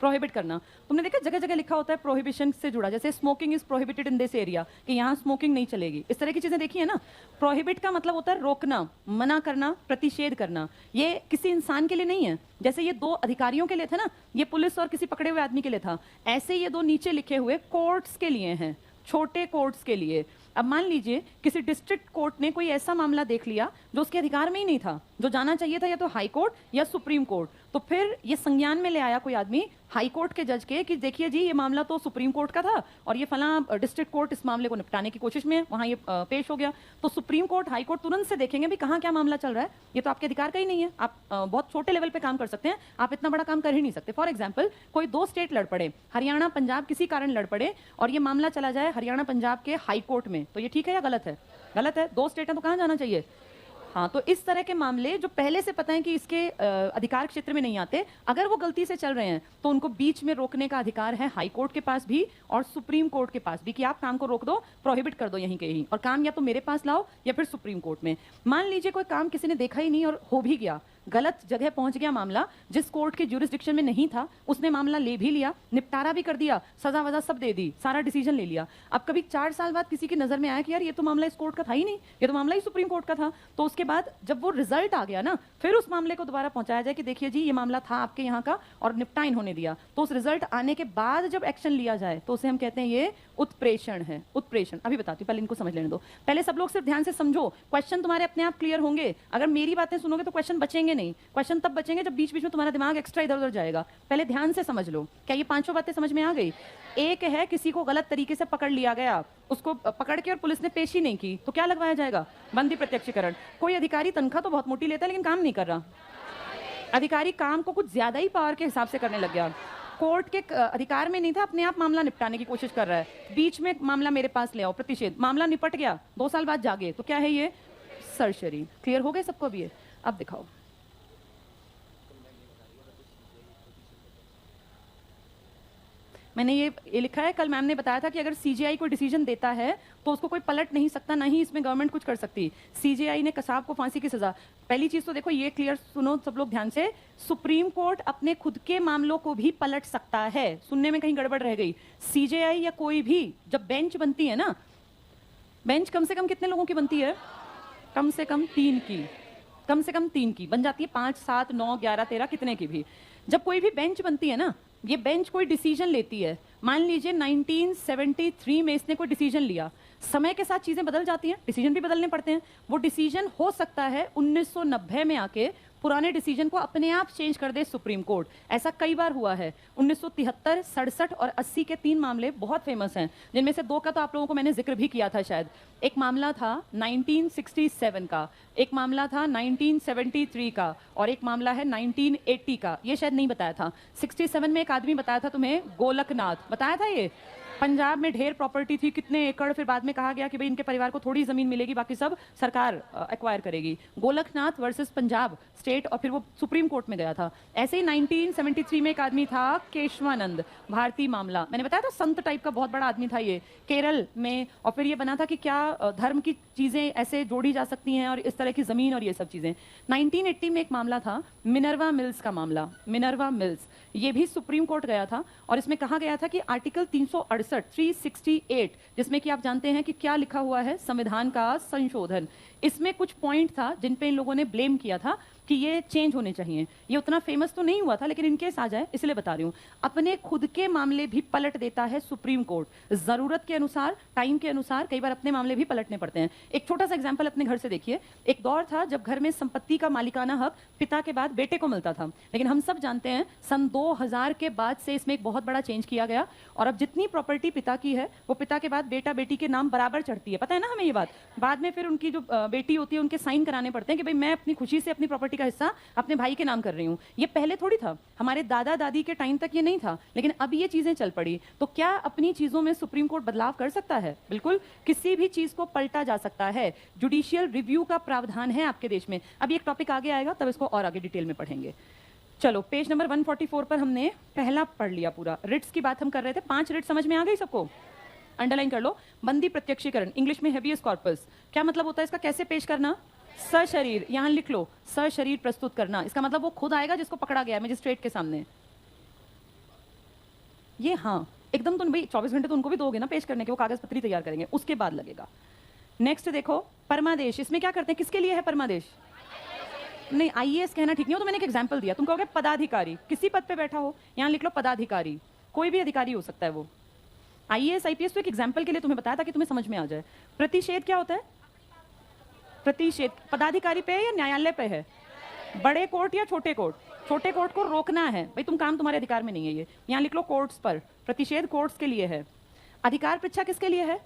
प्रोहिबिट करना। तुमने देखा जगह जगह लिखा होता है प्रोहिबिशन से जुड़ा, जैसे smoking is prohibited in this area, कि यहाँ स्मोकिंग नहीं चलेगी, इस तरह की चीजें देखी है ना। प्रोहिबिट का मतलब होता है रोकना, मना करना, प्रतिषेध करना। ये किसी इंसान के लिए नहीं है, जैसे ये 2 अधिकारियों के लिए थे ना, ये पुलिस और किसी पकड़े हुए आदमी के लिए था, ऐसे ये 2 नीचे लिखे हुए कोर्ट्स के लिए हैं, छोटे कोर्ट्स के लिए। अब मान लीजिए किसी डिस्ट्रिक्ट कोर्ट ने कोई ऐसा मामला देख लिया जो उसके अधिकार में ही नहीं था, जो जाना चाहिए था या तो हाई कोर्ट या सुप्रीम कोर्ट, तो फिर ये संज्ञान में ले आया कोई आदमी हाई कोर्ट के जज के कि देखिए जी ये मामला तो सुप्रीम कोर्ट का था और ये फला डिस्ट्रिक्ट कोर्ट इस मामले को निपटाने की कोशिश में है, वहां ये पेश हो गया। तो सुप्रीम कोर्ट हाई कोर्ट तुरंत से देखेंगे भी कहाँ क्या मामला चल रहा है, ये तो आपके अधिकार का ही नहीं है, आप बहुत छोटे लेवल पे काम कर सकते हैं, आप इतना बड़ा काम कर ही नहीं सकते। फॉर एग्जाम्पल कोई 2 स्टेट लड़ पड़े, हरियाणा पंजाब किसी कारण लड़ पड़े और ये मामला चला जाए हरियाणा पंजाब के हाई कोर्ट में, तो ये ठीक है या गलत है? गलत है। 2 स्टेट है तो कहाँ जाना चाहिए? हाँ, तो इस तरह के मामले जो पहले से पता है कि इसके अधिकार क्षेत्र में नहीं आते, अगर वो गलती से चल रहे हैं तो उनको बीच में रोकने का अधिकार है हाई कोर्ट के पास भी और सुप्रीम कोर्ट के पास भी, कि आप काम को रोक दो, प्रोहिबिट कर दो यहीं के ही, और काम या तो मेरे पास लाओ या फिर सुप्रीम कोर्ट में। मान लीजिए कोई काम किसी ने देखा ही नहीं और हो भी गया, गलत जगह पहुंच गया मामला, जिस कोर्ट के ज्यूरिसडिक्शन में नहीं था, उसने मामला ले भी लिया, निपटारा भी कर दिया, सजा वजा सब दे दी, सारा डिसीजन ले लिया। अब कभी 4 साल बाद किसी की नजर में आया कि यार ये तो मामला इस कोर्ट का था ही नहीं, ये तो मामला ही सुप्रीम कोर्ट का था, तो उसके बाद जब वो रिजल्ट आ गया ना, फिर उस मामले को दोबारा पहुंचाया जाए कि देखिए जी ये मामला था आपके यहाँ का और निपटान होने दिया, तो उस रिजल्ट आने के बाद जब एक्शन लिया जाए तो उसे हम कहते हैं ये उत्प्रेषण है। उत्प्रेषण अभी बताती हूँ, पहले इनको समझ लेने दो। पहले सब लोग सिर्फ ध्यान से समझो, क्वेश्चन तुम्हारे अपने आप क्लियर होंगे। अगर मेरी बातें सुनोगे तो क्वेश्चन बचेंगे नहीं, क्वेश्चन तब बचेंगे जब बीच बीच में तुम्हारा दिमाग एक्स्ट्रा इधर उधर जाएगा। पहले ध्यान से समझ लो। क्या ये 5 बातें समझ में आ गई? एक है किसी को गलत तरीके से पकड़ लिया गया, उसको पकड़ के और पुलिस ने पेशी नहीं की तो क्या लगवाया जाएगा? बंदी प्रत्यक्षीकरण। कोई अधिकारी तनख्वाह तो बहुत मोटी लेता है लेकिन काम नहीं कर रहा, अधिकारी काम को कुछ ज्यादा ही पावर के हिसाब से करने लग गया, कोर्ट के अधिकार में नहीं था, अपने आप मामला निपटाने की कोशिश कर रहा है, बीच में मामला मेरे पास ले आओ, प्रतिषेध, मामला निपट गया, 2 साल बाद जागे, तो क्या है ये? सरसरी। क्लियर हो गए सबको? भी है, अब दिखाओ। मैंने ये लिखा है, कल मैम ने बताया था कि अगर सीजेआई कोई डिसीजन देता है तो उसको कोई पलट नहीं सकता, ना ही इसमें गवर्नमेंट कुछ कर सकती। सीजेआई ने कसाब को फांसी की सजा। पहली चीज तो देखो, ये क्लियर सुनो सब लोग ध्यान से, सुप्रीम कोर्ट अपने खुद के मामलों को भी पलट सकता है। सुनने में कहीं गड़बड़ रह गई। सीजेआई या कोई भी जब बेंच बनती है ना, बेंच कम से कम कितने लोगों की बनती है? कम से कम 3 की, कम से कम 3 की बन जाती है, 5, 7, 9, 11, 13 कितने की भी। जब कोई भी बेंच बनती है ना, ये बेंच कोई डिसीजन लेती है, मान लीजिए 1973 में इसने कोई डिसीजन लिया, समय के साथ चीजें बदल जाती हैं, डिसीजन भी बदलने पड़ते हैं। वो डिसीजन हो सकता है 1990 में आके पुराने डिसीजन को अपने आप चेंज कर दे सुप्रीम कोर्ट। ऐसा कई बार हुआ है। 1973, 67 और 80 के 3 मामले बहुत फेमस हैं, जिनमें से 2 का तो आप लोगों को मैंने जिक्र भी किया था शायद। एक मामला था 1967 का, एक मामला था 1973 का और एक मामला है 1980 का। ये शायद नहीं बताया था। 67 में एक आदमी बताया था तुम्हें, गोलकनाथ, बताया था ये। पंजाब में ढेर प्रॉपर्टी थी, कितने एकड़, फिर बाद में कहा गया कि भाई इनके परिवार को थोड़ी जमीन मिलेगी, बाकी सब सरकार एक्वायर करेगी। गोलकनाथ वर्सेस पंजाब स्टेट, और फिर वो सुप्रीम कोर्ट में गया था। ऐसे ही 1973 में एक आदमी था केशवानंद, भारतीय मामला, मैंने बताया था संत टाइप का बहुत बड़ा आदमी था ये, केरल में। और फिर ये बना था कि क्या धर्म की चीजें ऐसे जोड़ी जा सकती हैं और इस तरह की जमीन और ये सब चीजें। 1980 में एक मामला था मिनर्वा मिल्स का मामला, मिनर्वा मिल्स, ये भी सुप्रीम कोर्ट गया था और इसमें कहा गया था कि आर्टिकल 368 जिसमें कि आप जानते हैं कि क्या लिखा हुआ है, संविधान का संशोधन, इसमें कुछ पॉइंट था जिन पे इन लोगों ने ब्लेम किया था कि ये चेंज होने चाहिए। ये उतना फेमस तो नहीं हुआ था, लेकिन इनकेस आ जाए इसलिए बता रही हूँ। अपने खुद के मामले भी पलट देता है सुप्रीम कोर्ट, जरूरत के अनुसार, टाइम के अनुसार, कई बार अपने मामले भी पलटने पड़ते हैं। एक छोटा सा एग्जांपल अपने घर से देखिए। एक दौर था जब घर में संपत्ति का मालिकाना हक पिता के बाद बेटे को मिलता था, लेकिन हम सब जानते हैं सन 2000 के बाद से इसमें एक बहुत बड़ा चेंज किया गया और अब जितनी प्रॉपर्टी पिता की है वो पिता के बाद बेटा बेटी के नाम बराबर चढ़ती है। पता है ना हमें ये बात? बाद में फिर उनकी जो बेटी होती है उनके साइन कराने पड़ते हैं कि भाई मैं अपनी खुशी से अपनी प्रॉपर्टी का हिस्सा अपने भाई के नाम कर रही हूँ। ये पहले थोड़ी था, हमारे दादा दादी के टाइम तक ये नहीं था, लेकिन अब ये चीजें चल पड़ी। तो क्या अपनी चीजों में सुप्रीम कोर्ट बदलाव कर सकता है? बिल्कुल, किसी भी चीज को पलटा जा सकता है। जुडिशियल रिव्यू का प्रावधान है आपके देश में। अब एक टॉपिक आगे आएगा तब इसको और आगे डिटेल में पढ़ेंगे। चलो, पेज नंबर 144 पर हमने पहला पढ़ लिया पूरा। रिट्स की बात हम कर रहे थे। 5 रिट समझ में आ गई सबको? अंडरलाइन कर लो। बंदी प्रत्यक्षीकरण, इंग्लिश में हेबियस कॉर्पस, क्या मतलब होता है इसका? कैसे पेश करना? सशरीर, यहां लिख लो, सशरीर प्रस्तुत करना। इसका मतलब वो खुद आएगा जिसको पकड़ा गया है मजिस्ट्रेट के सामने। ये हाँ, एकदम तो भाई 24 घंटे तो उनको भी दोगे ना पेश करने के, वो कागज पत्री तैयार करेंगे, उसके बाद लगेगा। नेक्स्ट देखो, परमादेश। इसमें क्या करते हैं, किसके लिए है परमादेश? नहीं, आईएएस कहना ठीक नहीं हो, तो मैंने एक एग्जांपल दिया। तुम कहोगे पदाधिकारी, किसी पद पे बैठा हो, यहां लिख लो पदाधिकारी, कोई भी अधिकारी हो सकता है वो। आईएएस आईपीएस तो एक एग्जांपल के लिए तुम्हें बताया था कि तुम्हें समझ में आ जाए। प्रतिषेध क्या होता है? प्रतिषेध पदाधिकारी पे है या न्यायालय पे है? बड़े कोर्ट या छोटे कोर्ट? छोटे कोर्ट को रोकना है भाई, तुम काम तुम्हारे अधिकार में नहीं है ये। यहां लिख लो कोर्ट्स पर, प्रतिषेध कोर्ट्स के लिए है। अधिकार परीक्षा किसके लिए है?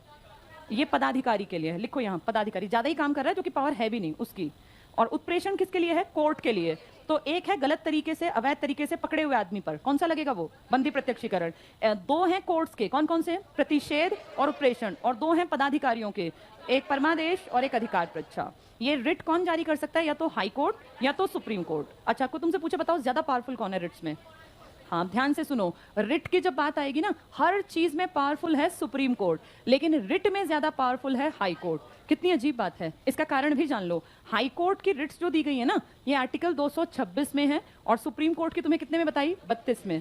ये पदाधिकारी के लिए है, लिखो यहां पदाधिकारी, ज्यादा ही काम कर रहा है जो कि पावर है भी नहीं उसकी। और उत्प्रेषण किसके लिए है? कोर्ट के लिए। तो एक है गलत तरीके से, अवैध तरीके से पकड़े हुए आदमी पर, कौन सा लगेगा वो? बंदी प्रत्यक्षीकरण। दो हैं कोर्ट्स के, कौन कौन से? प्रतिषेध और उत्प्रेषण। और दो हैं पदाधिकारियों के, एक परमादेश और एक अधिकार परीक्षा। ये रिट कौन जारी कर सकता है? या तो हाई कोर्ट या तो सुप्रीम कोर्ट। अच्छा, को तुमसे पूछे बताओ ज्यादा पावरफुल कौन है रिट्स में? हाँ, ध्यान से सुनो, रिट की जब बात आएगी ना, हर चीज में पावरफुल है सुप्रीम कोर्ट, लेकिन रिट में ज्यादा पावरफुल है हाई कोर्ट। कितनी अजीब बात है, इसका कारण भी जान लो। हाई कोर्ट की रिट्स जो दी गई है ना, ये आर्टिकल 226 में है, और सुप्रीम कोर्ट की तुम्हें कितने में बताई? 32 में।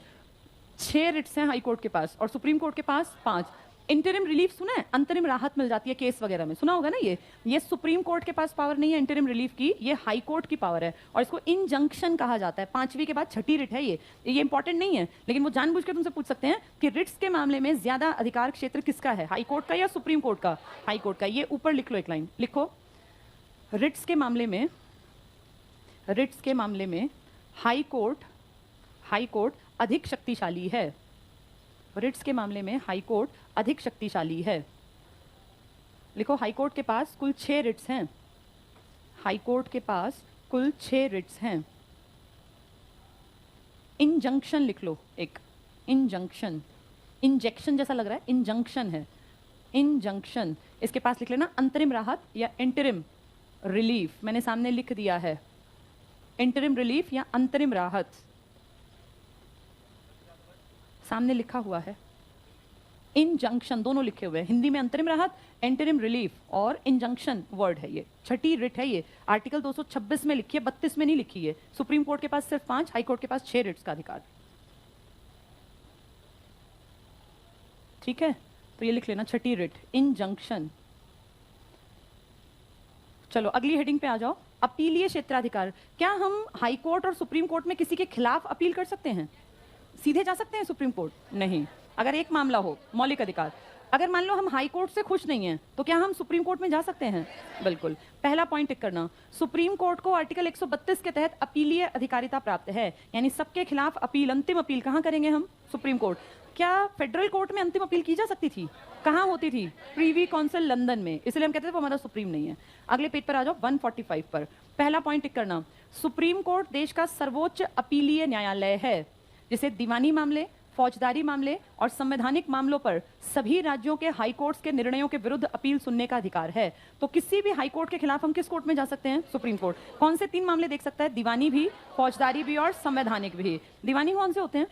6 रिट्स हैं हाई कोर्ट के पास और सुप्रीम कोर्ट के पास 5। इंटरिम रिलीफ सुना है? अंतरिम राहत मिल जाती है केस वगैरह में, सुना होगा ना। ये सुप्रीम कोर्ट के पास पावर नहीं है इंटरिम रिलीफ की, ये हाई कोर्ट की पावर है, और इसको इंजंक्शन कहा जाता है। 5वीं के बाद 6ठी रिट है ये इंपॉर्टेंट नहीं है, लेकिन वो जानबूझ के तुमसे पूछ सकते हैं कि रिट्स के मामले में ज्यादा अधिकार क्षेत्र किसका है, हाई कोर्ट का या सुप्रीम कोर्ट का? हाई कोर्ट का। ये ऊपर लिख लो, एक लाइन लिखो। रिट्स के मामले में हाई कोर्ट अधिक शक्तिशाली है। रिट्स के मामले में हाई कोर्ट अधिक शक्तिशाली है। लिखो, हाई कोर्ट के पास कुल 6 रिट्स हैं। हाई कोर्ट के पास कुल 6 रिट्स हैं। इंजंक्शन लिख लो, एक इंजंक्शन, इंजेक्शन जैसा लग रहा है, इंजंक्शन है, इंजंक्शन। इसके पास लिख लेना अंतरिम राहत या इंटरिम रिलीफ, मैंने सामने लिख दिया है, इंटरिम रिलीफ या अंतरिम राहत सामने लिखा हुआ है। इंजंक्शन दोनों लिखे हुए हैं, हिंदी में अंतरिम राहत, इंटरिम रिलीफ और इंजंक्शन वर्ड है ये। 6ठी रिट है ये, आर्टिकल 226 में लिखी है, 32 में नहीं लिखी है। सुप्रीम कोर्ट के पास सिर्फ 5, हाई कोर्ट के पास 6 रिट्स का अधिकार। ठीक है, तो ये लिख लेना 6ठी रिट, इंजंक्शन। चलो अगली हेडिंग पे आ जाओ, अपीलीय क्षेत्राधिकार। क्या हम हाई कोर्ट और सुप्रीम कोर्ट में किसी के खिलाफ अपील कर सकते हैं? सीधे जा सकते हैं सुप्रीम कोर्ट? नहीं। अगर एक मामला हो, मौलिक अधिकार, अगर मान लो हम हाई कोर्ट से खुश नहीं हैं, तो क्या हम सुप्रीम कोर्ट में जा सकते हैं? बिल्कुल। पहला पॉइंट टिक करना, सुप्रीम कोर्ट को आर्टिकल 132 के तहत अपीलीय अधिकारिता प्राप्त है, यानी सबके खिलाफ अपील, अंतिम अपील कहाँ करेंगे हम? Supreme court. क्या फेडरल कोर्ट में अंतिम अपील की जा सकती थी? कहाँ होती थी? प्रीवी काउंसिल लंदन में, इसलिए हम कहते थे वो हमारा सुप्रीम नहीं है। अगले पेज पर आ जाओ, 145 पर। पहला पॉइंट टिक करना, सुप्रीम कोर्ट देश का सर्वोच्च अपीलीय न्यायालय है, जिसे दीवानी मामले, फौजदारी मामले और संवैधानिक मामलों पर सभी राज्यों के हाई कोर्ट्स के निर्णयों के विरुद्ध अपील सुनने का अधिकार है। तो किसी भी हाई कोर्ट के खिलाफ हम किस कोर्ट में जा सकते हैं? Supreme court. कौन से 3 मामले देख सकता है? दीवानी भी, फौजदारी भी और संवैधानिक भी। दीवानी कौन से होते हैं?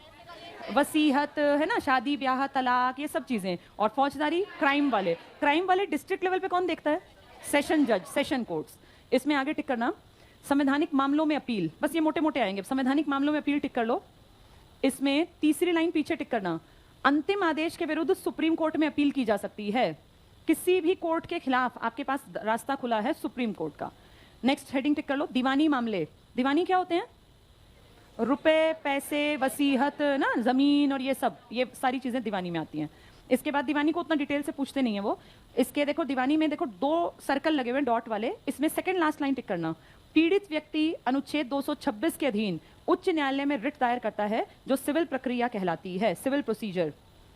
वसीहत है ना, शादी ब्याह, तलाक, ये सब चीजें। और फौजदारी क्राइम वाले डिस्ट्रिक्ट लेवल पे कौन देखता है? सेशन जज, सेशन कोर्ट्स। इसमें आगे टिक करना, संवैधानिक मामलों में अपील, बस ये मोटे मोटे आएंगे। संवैधानिक मामलों में अपील टिक कर लो। इसमें तीसरी लाइन पीछे टिक करना, अंतिम आदेश के विरुद्ध सुप्रीम कोर्ट में अपील की जा सकती है। किसी भी कोर्ट के खिलाफ आपके पास रास्ता खुला है सुप्रीम कोर्ट का। नेक्स्ट हेडिंग टिक कर लो, दीवानी मामले। दीवानी क्या होते हैं? रुपए, पैसे, वसीहत ना, जमीन और ये सब, ये सारी चीजें दीवानी में आती हैं। इसके बाद दीवानी को उतना डिटेल से पूछते नहीं है वो। इसके देखो दीवानी में देखो 2 सर्कल लगे हुए हैं डॉट वाले, इसमें सेकंड लास्ट लाइन टिक करना, पीड़ित व्यक्ति अनुच्छेद 226 के अधीन उच्च न्यायालय में रिट दायर करता है, जो सिविल प्रक्रिया कहलाती है, सिविल प्रोसीजर।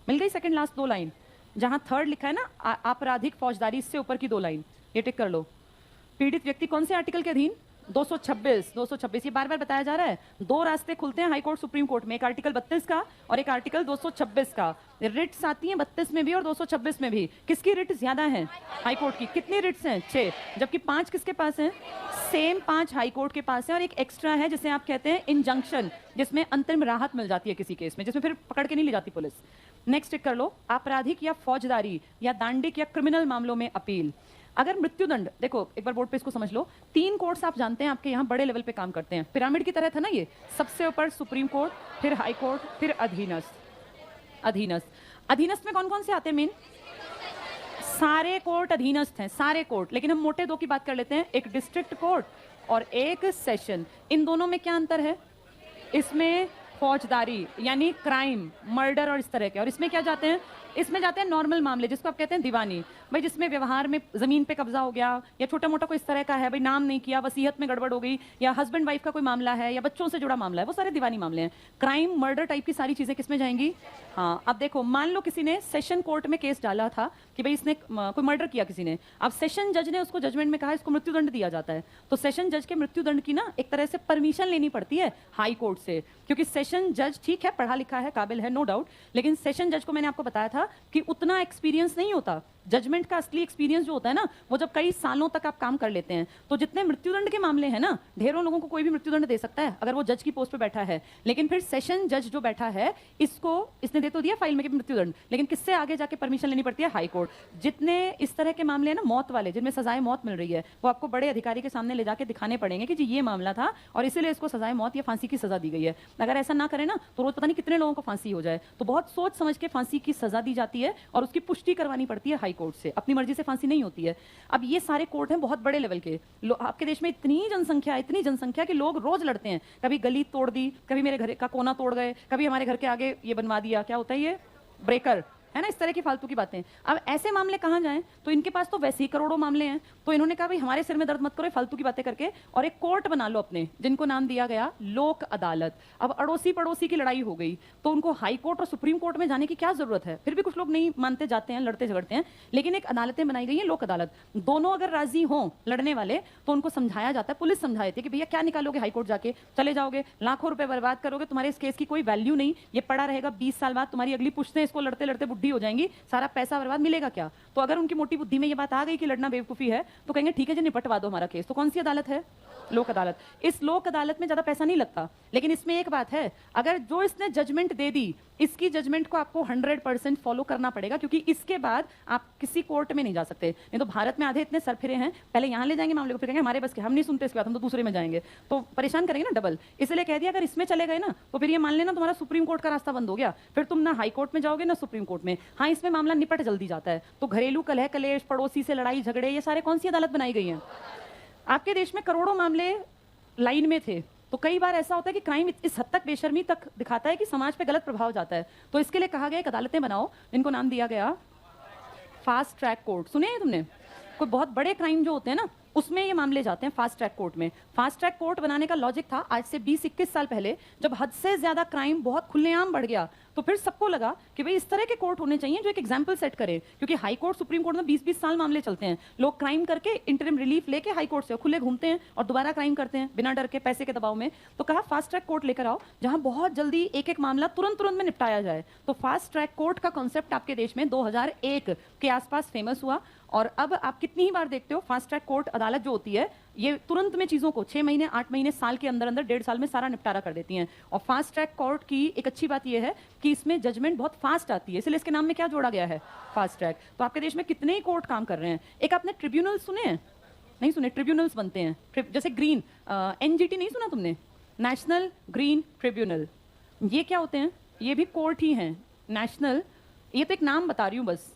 मिल गई सेकंड लास्ट 2 लाइन। जहां थर्ड लिखा है ना, आपराधिक फौजदारी, इससे ऊपर की 2 लाइन ये टिक कर लो। पीड़ित व्यक्ति कौन से आर्टिकल के अधीन? 226। ये बार बार बताया जा रहा है। 2 रास्ते खुलते हैं हाई कोर्ट सुप्रीम कोर्ट में, एक आर्टिकल 32 का और एक आर्टिकल 226 का। रिट्स आती हैं 32 में भी और 226 में भी। किसकी रिट ज्यादा है? हाई कोर्ट की। कितनी रिट्स हैं? 6, जबकि 5 किसके पास हैं? सेम 5 हाई कोर्ट के पास है, और एक एक्स्ट्रा है जिसे आप कहते हैं इंजंक्शन, जिसमें अंतरिम राहत मिल जाती है किसी केस में, जिसमें फिर पकड़ के नहीं ले जाती पुलिस। नेक्स्ट टिक कर लो, आपराधिक या फौजदारी या दांडिक या क्रिमिनल मामलों में अपील। अगर मृत्युदंड, देखो एक बार बोर्ड पे इसको समझ लो, 3 कोर्ट्स आप जानते हैं आपके यहाँ बड़े लेवल पे काम करते हैं, पिरामिड की तरह था ना ये। सबसे ऊपर सुप्रीम कोर्ट, फिर हाई कोर्ट, फिर अधीनस्थ में कौन कौन से आते हैं? मेन सारे कोर्ट अधीनस्थ हैं, सारे कोर्ट। लेकिन हम मोटे 2 की बात कर लेते हैं, एक डिस्ट्रिक्ट कोर्ट और एक सेशन। इन दोनों में क्या अंतर है? इसमें फौजदारी यानी क्राइम, मर्डर और इस तरह के। और इसमें क्या जाते हैं, इसमें जाते हैं नॉर्मल मामले जिसको आप कहते हैं दीवानी, भाई जिसमें व्यवहार में जमीन पे कब्जा हो गया या छोटा मोटा कोई इस तरह का है, भाई नाम नहीं किया, वसीयत में गड़बड़ हो गई, या हस्बैंड वाइफ का कोई मामला है, या बच्चों से जुड़ा मामला है, वो सारे दीवानी मामले हैं। क्राइम, मर्डर टाइप की सारी चीजें किसमें जाएंगी? हाँ, अब देखो, मान लो किसी ने सेशन कोर्ट में केस डाला था कि भाई इसने कोई मर्डर किया किसी ने, अब सेशन जज ने उसको जजमेंट में कहा इसको मृत्युदंड दिया जाता है, तो सेशन जज के मृत्युदंड की ना एक तरह से परमिशन लेनी पड़ती है हाई कोर्ट से, क्योंकि सेशन जज ठीक है, पढ़ा लिखा है, काबिल है, नो डाउट, लेकिन सेशन जज को मैंने आपको बताया था कि उतना एक्सपीरियंस नहीं होता। जजमेंट का असली एक्सपीरियंस जो होता है ना, वो जब कई सालों तक आप काम कर लेते हैं। तो जितने मृत्युदंड के मामले हैं ना, ढेरों लोगों को कोई भी मृत्युदंड दे सकता है अगर वो जज की पोस्ट पे बैठा है, लेकिन फिर सेशन जज जो बैठा है इसने दे तो दिया फाइल में कि मृत्युदंड, लेकिन किससे आगे जाके परमिशन लेनी पड़ती है? High court. जितने इस तरह के मामले हैं ना मौत वाले, जिनमें सजाए मौत मिल रही है, वो आपको बड़े अधिकारी के सामने ले जाके दिखाने पड़ेंगे कि जी ये मामला था और इसीलिए इसको सजाए मौत या फांसी की सजा दी गई है। अगर ऐसा ना करें ना तो रोज पता नहीं कितने लोगों को फांसी हो जाए। तो बहुत सोच समझ के फांसी की सजा दी जाती है और उसकी पुष्टि करवानी पड़ती है हाई कोर्ट से, अपनी मर्जी से फांसी नहीं होती है। अब ये सारे कोर्ट हैं बहुत बड़े लेवल के। आपके देश में इतनी जनसंख्या कि लोग रोज लड़ते हैं, कभी गली तोड़ दी, कभी मेरे घर का कोना तोड़ गए, कभी हमारे घर के आगे ये बनवा दिया, क्या होता है ये ब्रेकर, है ना, इस तरह की फालतू की बातें। अब ऐसे मामले कहां जाएं? तो इनके पास तो वैसे ही करोड़ों मामले हैं, तो इन्होंने कहा भाई हमारे सिर में दर्द मत करो फालतू की बातें करके, और एक कोर्ट बना लो अपने, जिनको नाम दिया गया लोक अदालत। अब अड़ोसी पड़ोसी की लड़ाई हो गई तो उनको हाई कोर्ट और सुप्रीम कोर्ट में जाने की क्या जरूरत है? फिर भी कुछ लोग नहीं मानते, जाते हैं, लड़ते झगड़ते हैं, लेकिन एक अदालतें बनाई गई है लोक अदालत। दोनों अगर राजी हों लड़ने वाले तो उनको समझाया जाता है, पुलिस समझाई थी कि भैया क्या निकालोगे हाई कोर्ट जाके, चले जाओगे, लाखों रुपए बर्बाद करोगे, तुम्हारे इस केस की कोई वैल्यू नहीं, ये पड़ा रहेगा, 20 साल बाद तुम्हारी अगली पुश्तें इसको लड़ते लड़ते बुढ़ी हो जाएंगी, सारा पैसा बर्बाद, मिलेगा क्या? तो अगर उनकी मोटी बुद्धि में ये बात आ गई कि लड़ना बेवकूफी है तो कहेंगे ठीक है जी निपटवा दो हमारा केस। तो कौन सी अदालत है? लोक अदालत। इस लोक अदालत में ज्यादा पैसा नहीं लगता, लेकिन इसमें एक बात है, अगर जो इसने जजमेंट दे दी, इसकी जजमेंट को आपको 100% फॉलो करना पड़ेगा, क्योंकि इसके बाद आप किसी कोर्ट में नहीं जा सकते। नहीं तो भारत में आधे इतने सरफिरे हैं, पहले यहां ले जाएंगे मामले को, फिर कहेंगे हमारे बस के, हम नहीं सुनते इसके बाद, हम तो दूसरे में जाएंगे, तो परेशान करेंगे ना डबल। इसलिए कह दिया अगर इसमें चले गए ना तो फिर ये मान लेना तुम्हारा सुप्रीम कोर्ट का रास्ता बंद हो गया, फिर तुम ना हाई कोर्ट में जाओगे ना सुप्रीम कोर्ट में। हाँ, इसमें मामला निपट जल्दी जाता है। तो घरेलू कलह कलेश, पड़ोसी से लड़ाई झगड़े, ये सारे कौन सी अदालत बनाई गई है? आपके देश में करोड़ों मामले लाइन में थे, तो कई बार ऐसा होता है कि क्राइम इस हद तक बेशर्मी तक दिखाता है कि समाज पे गलत प्रभाव जाता है। तो इसके लिए कहा गया एक अदालतें बनाओ, इनको नाम दिया गया फास्ट ट्रैक कोर्ट। सुने हैं तुमने? कोई बहुत बड़े क्राइम जो होते हैं ना उसमें ये मामले जाते हैं फास्ट ट्रैक कोर्ट में। फास्ट ट्रैक कोर्ट बनाने का लॉजिक था, आज से 20-21 साल पहले जब हद से ज्यादा क्राइम बहुत खुलेआम बढ़ गया तो फिर सबको लगा कि भाई इस तरह के कोर्ट होने चाहिए जो एक एग्जाम्पल सेट करे, क्योंकि हाई कोर्ट सुप्रीम कोर्ट में 20-20 साल मामले चलते हैं, लोग क्राइम करके इंटरिम रिलीफ लेके हाई कोर्ट से खुले घूमते हैं और दोबारा क्राइम करते हैं बिना डर के, पैसे के दबाव में। तो कहा फास्ट ट्रैक कोर्ट लेकर आओ जहां बहुत जल्दी एक एक मामला तुरंत तुरंत में निपटाया जाए। तो फास्ट ट्रैक कोर्ट का कॉन्सेप्ट आपके देश में 2001 के आसपास फेमस हुआ, और अब आप कितनी ही बार देखते हो फास्ट ट्रैक कोर्ट अदालत जो होती है ये तुरंत में चीजों को 6 महीने 8 महीने साल के अंदर अंदर 1.5 साल में सारा निपटारा कर देती हैं। और फास्ट ट्रैक कोर्ट की एक अच्छी बात यह है कि इसमें जजमेंट बहुत फास्ट आती है, इसलिए इसके नाम में क्या जोड़ा गया है? Fast track. तो आपके देश में कितने ही कोर्ट काम कर रहे हैं। एक आपने ट्रिब्यूनल सुने हैं? नहीं सुने? ट्रिब्यूनल्स बनते हैं, जैसे ग्रीन NGT नहीं सुना तुमने? National green tribunal. ये क्या होते हैं? ये भी कोर्ट ही हैं, नेशनल, ये तो एक नाम बता रही हूँ बस।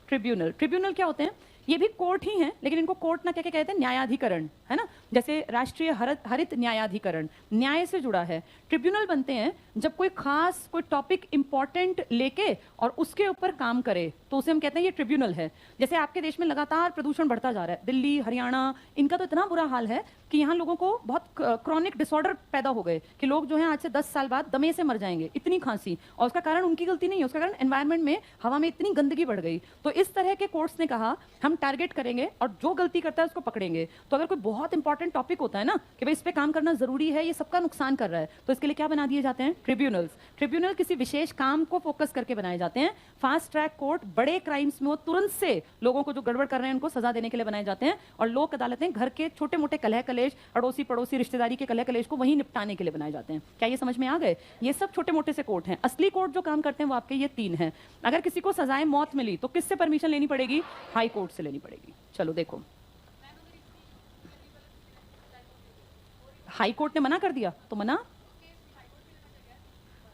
ट्रिब्यूनल, ट्रिब्यूनल क्या होते हैं? ये भी कोर्ट ही हैं, लेकिन इनको कोर्ट ना क्या क्या कहते हैं, न्यायाधिकरण, है ना, जैसे राष्ट्रीय हरित न्यायाधिकरण, न्याय से जुड़ा है। ट्रिब्यूनल बनते हैं जब कोई खास कोई टॉपिक इंपॉर्टेंट लेके और उसके ऊपर काम करे तो उसे हम कहते हैं ये ट्रिब्यूनल है। जैसे आपके देश में लगातार प्रदूषण बढ़ता जा रहा है, दिल्ली, हरियाणा, इनका तो इतना बुरा हाल है कि यहाँ लोगों को बहुत क्रॉनिक डिसऑर्डर पैदा हो गए कि लोग जो है आज से 10 साल बाद दमे से मर जाएंगे, इतनी खांसी, और उसका कारण उनकी गलती नहीं है, उसका कारण एनवायरनमेंट में, हवा में इतनी गंदगी बढ़ गई। तो इस तरह के कोर्ट्स ने कहा हम टारगेट करेंगे और जो गलती करता है उसको पकड़ेंगे। तो अगर कोई बहुत इंपॉर्टेंट टॉपिक होता है ना कि भाई इस पे काम करना जरूरी है, ये सबका नुकसान कर रहा है, तो इसके लिए क्या बना दिए जाते हैं? ट्रिब्यूनल्स। ट्रिब्यूनल किसी विशेष काम को फोकस करके बनाए जाते हैं। फास्ट ट्रैक कोर्ट बड़े क्राइम्स में वो तुरंत से लोगों को जो गड़बड़ कर रहे हैं उनको सजा देने के लिए बनाए जाते हैं, और लोक अदालतें घर के छोटे मोटे कलह कलेश, अड़ोसी पड़ोसी रिश्तेदारी के कलह कलेश को वहीं निपटाने के लिए बनाए जाते हैं। क्या ये समझ में आ गए? ये सब छोटे मोटे से कोर्ट हैं। असली कोर्ट जो काम करते हैं वो आपके ये 3 हैं। अगर किसी को सजाए मौत मिली तो किससे परमिशन लेनी पड़ेगी? हाई कोर्ट से लेनी पड़ेगी। चलो देखो, हाई कोर्ट ने मना कर दिया तो मना,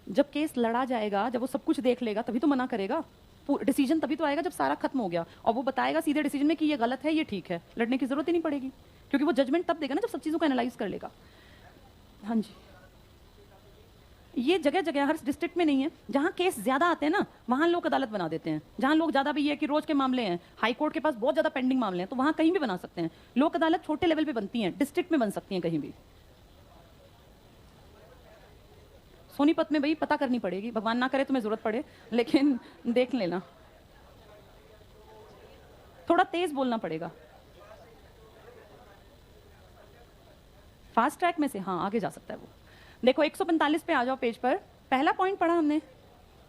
जब केस लड़ा जाएगा, जब वो सब कुछ देख लेगा तभी तो मना करेगा। डिसीजन तभी तो आएगा जब सारा खत्म हो गया, और वो बताएगा सीधे डिसीजन में कि ये गलत है, ये ठीक है, लड़ने की जरूरत ही नहीं पड़ेगी, क्योंकि वो जजमेंट तब देगा ना जब सब चीजों को एनालाइज कर लेगा। हाँ जी, ये जगह जगह हर डिस्ट्रिक्ट में नहीं है। जहाँ केस ज्यादा आते हैं ना वहाँ लोक अदालत बना देते हैं। जहाँ लोग ज्यादा भी है कि रोज के मामले हैं, हाई कोर्ट के पास बहुत ज्यादा पेंडिंग मामले हैं, तो वहाँ कहीं भी बना सकते हैं। लोक अदालत छोटे लेवल पे बनती हैं, डिस्ट्रिक्ट में बन सकती हैं कहीं भी। सोनीपत में भाई पता करनी पड़ेगी, भगवान ना करे तुम्हें जरूरत पड़े, लेकिन देख लेना, थोड़ा तेज बोलना पड़ेगा। फास्ट ट्रैक में से हाँ आगे जा सकता है वो। देखो 145 पे आ जाओ पेज पर। पहला पॉइंट पढ़ा हमने,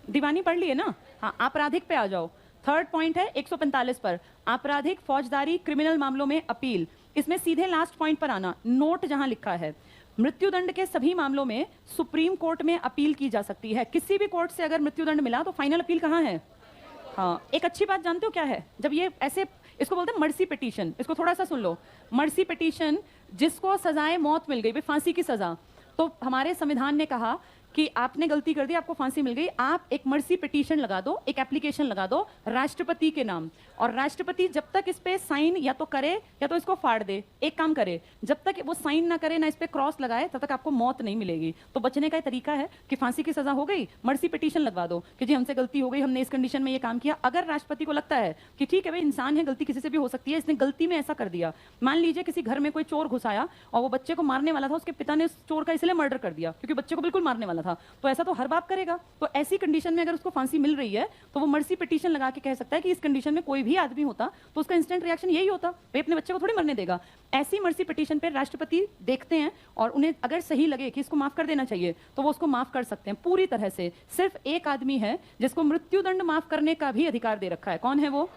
दीवानी पढ़ लिए ना। हाँ आपराधिक पे आ जाओ। थर्ड पॉइंट है 145 पर, आपराधिक फौजदारी क्रिमिनल मामलों में अपील। इसमें सीधे लास्ट पॉइंट पर आना, नोट जहां लिखा है मृत्युदंड के सभी मामलों में सुप्रीम कोर्ट में अपील की जा सकती है। किसी भी कोर्ट से अगर मृत्युदंड मिला तो फाइनल अपील कहाँ है? हाँ एक अच्छी बात जानते हो क्या है? जब ये ऐसे, इसको बोलते हैं मर्सी पिटीशन, इसको थोड़ा सा सुन लो। मर्सी पिटीशन, जिसको सजाए मौत मिल गई, फांसी की सजा, तो हमारे संविधान ने कहा कि आपने गलती कर दी, आपको फांसी मिल गई, आप एक मर्सी पिटीशन लगा दो, एक एप्लीकेशन लगा दो राष्ट्रपति के नाम, और राष्ट्रपति जब तक इस पे साइन या तो करे या तो इसको फाड़ दे, एक काम करे, जब तक वो साइन ना करे ना इस पे क्रॉस लगाए तब तक आपको मौत नहीं मिलेगी। तो बचने का तरीका है कि फांसी की सजा हो गई, मर्सी पिटीशन लगवा दो कि जी हमसे गलती हो गई, हमने इस कंडीशन में ये काम किया। अगर राष्ट्रपति को लगता है कि ठीक है भाई इंसान है, गलती किसी से भी हो सकती है, इसने गलती में ऐसा कर दिया, मान लीजिए किसी घर में कोई चोर घुसाया और वो बच्चे को मारने वाला था, उसके पिता ने उस चोर का इसलिए मर्डर कर दिया क्योंकि बच्चे को बिल्कुल मारने वाला था, तो ऐसा तो हर बाप करेगा। तो ऐसी कंडीशन में अगर उसको फांसी मिल रही है तो वो मर्सी पिटीशन लगा के कह सकता है कि इस कंडीशन में कोई भी आदमी होता तो उसका इंस्टेंट रिएक्शन यही होता, भाई अपने बच्चे को थोड़ी मरने देगा। ऐसी मर्सी पिटीशन पे राष्ट्रपति देखते हैं और उन्हें अगर सही लगे कि इसको माफ कर देना चाहिए तो वो उसको माफ कर सकते हैं पूरी तरह से। सिर्फ एक आदमी है जिसको मृत्युदंड माफ करने का भी अधिकार दे रखा है, कौन है वो?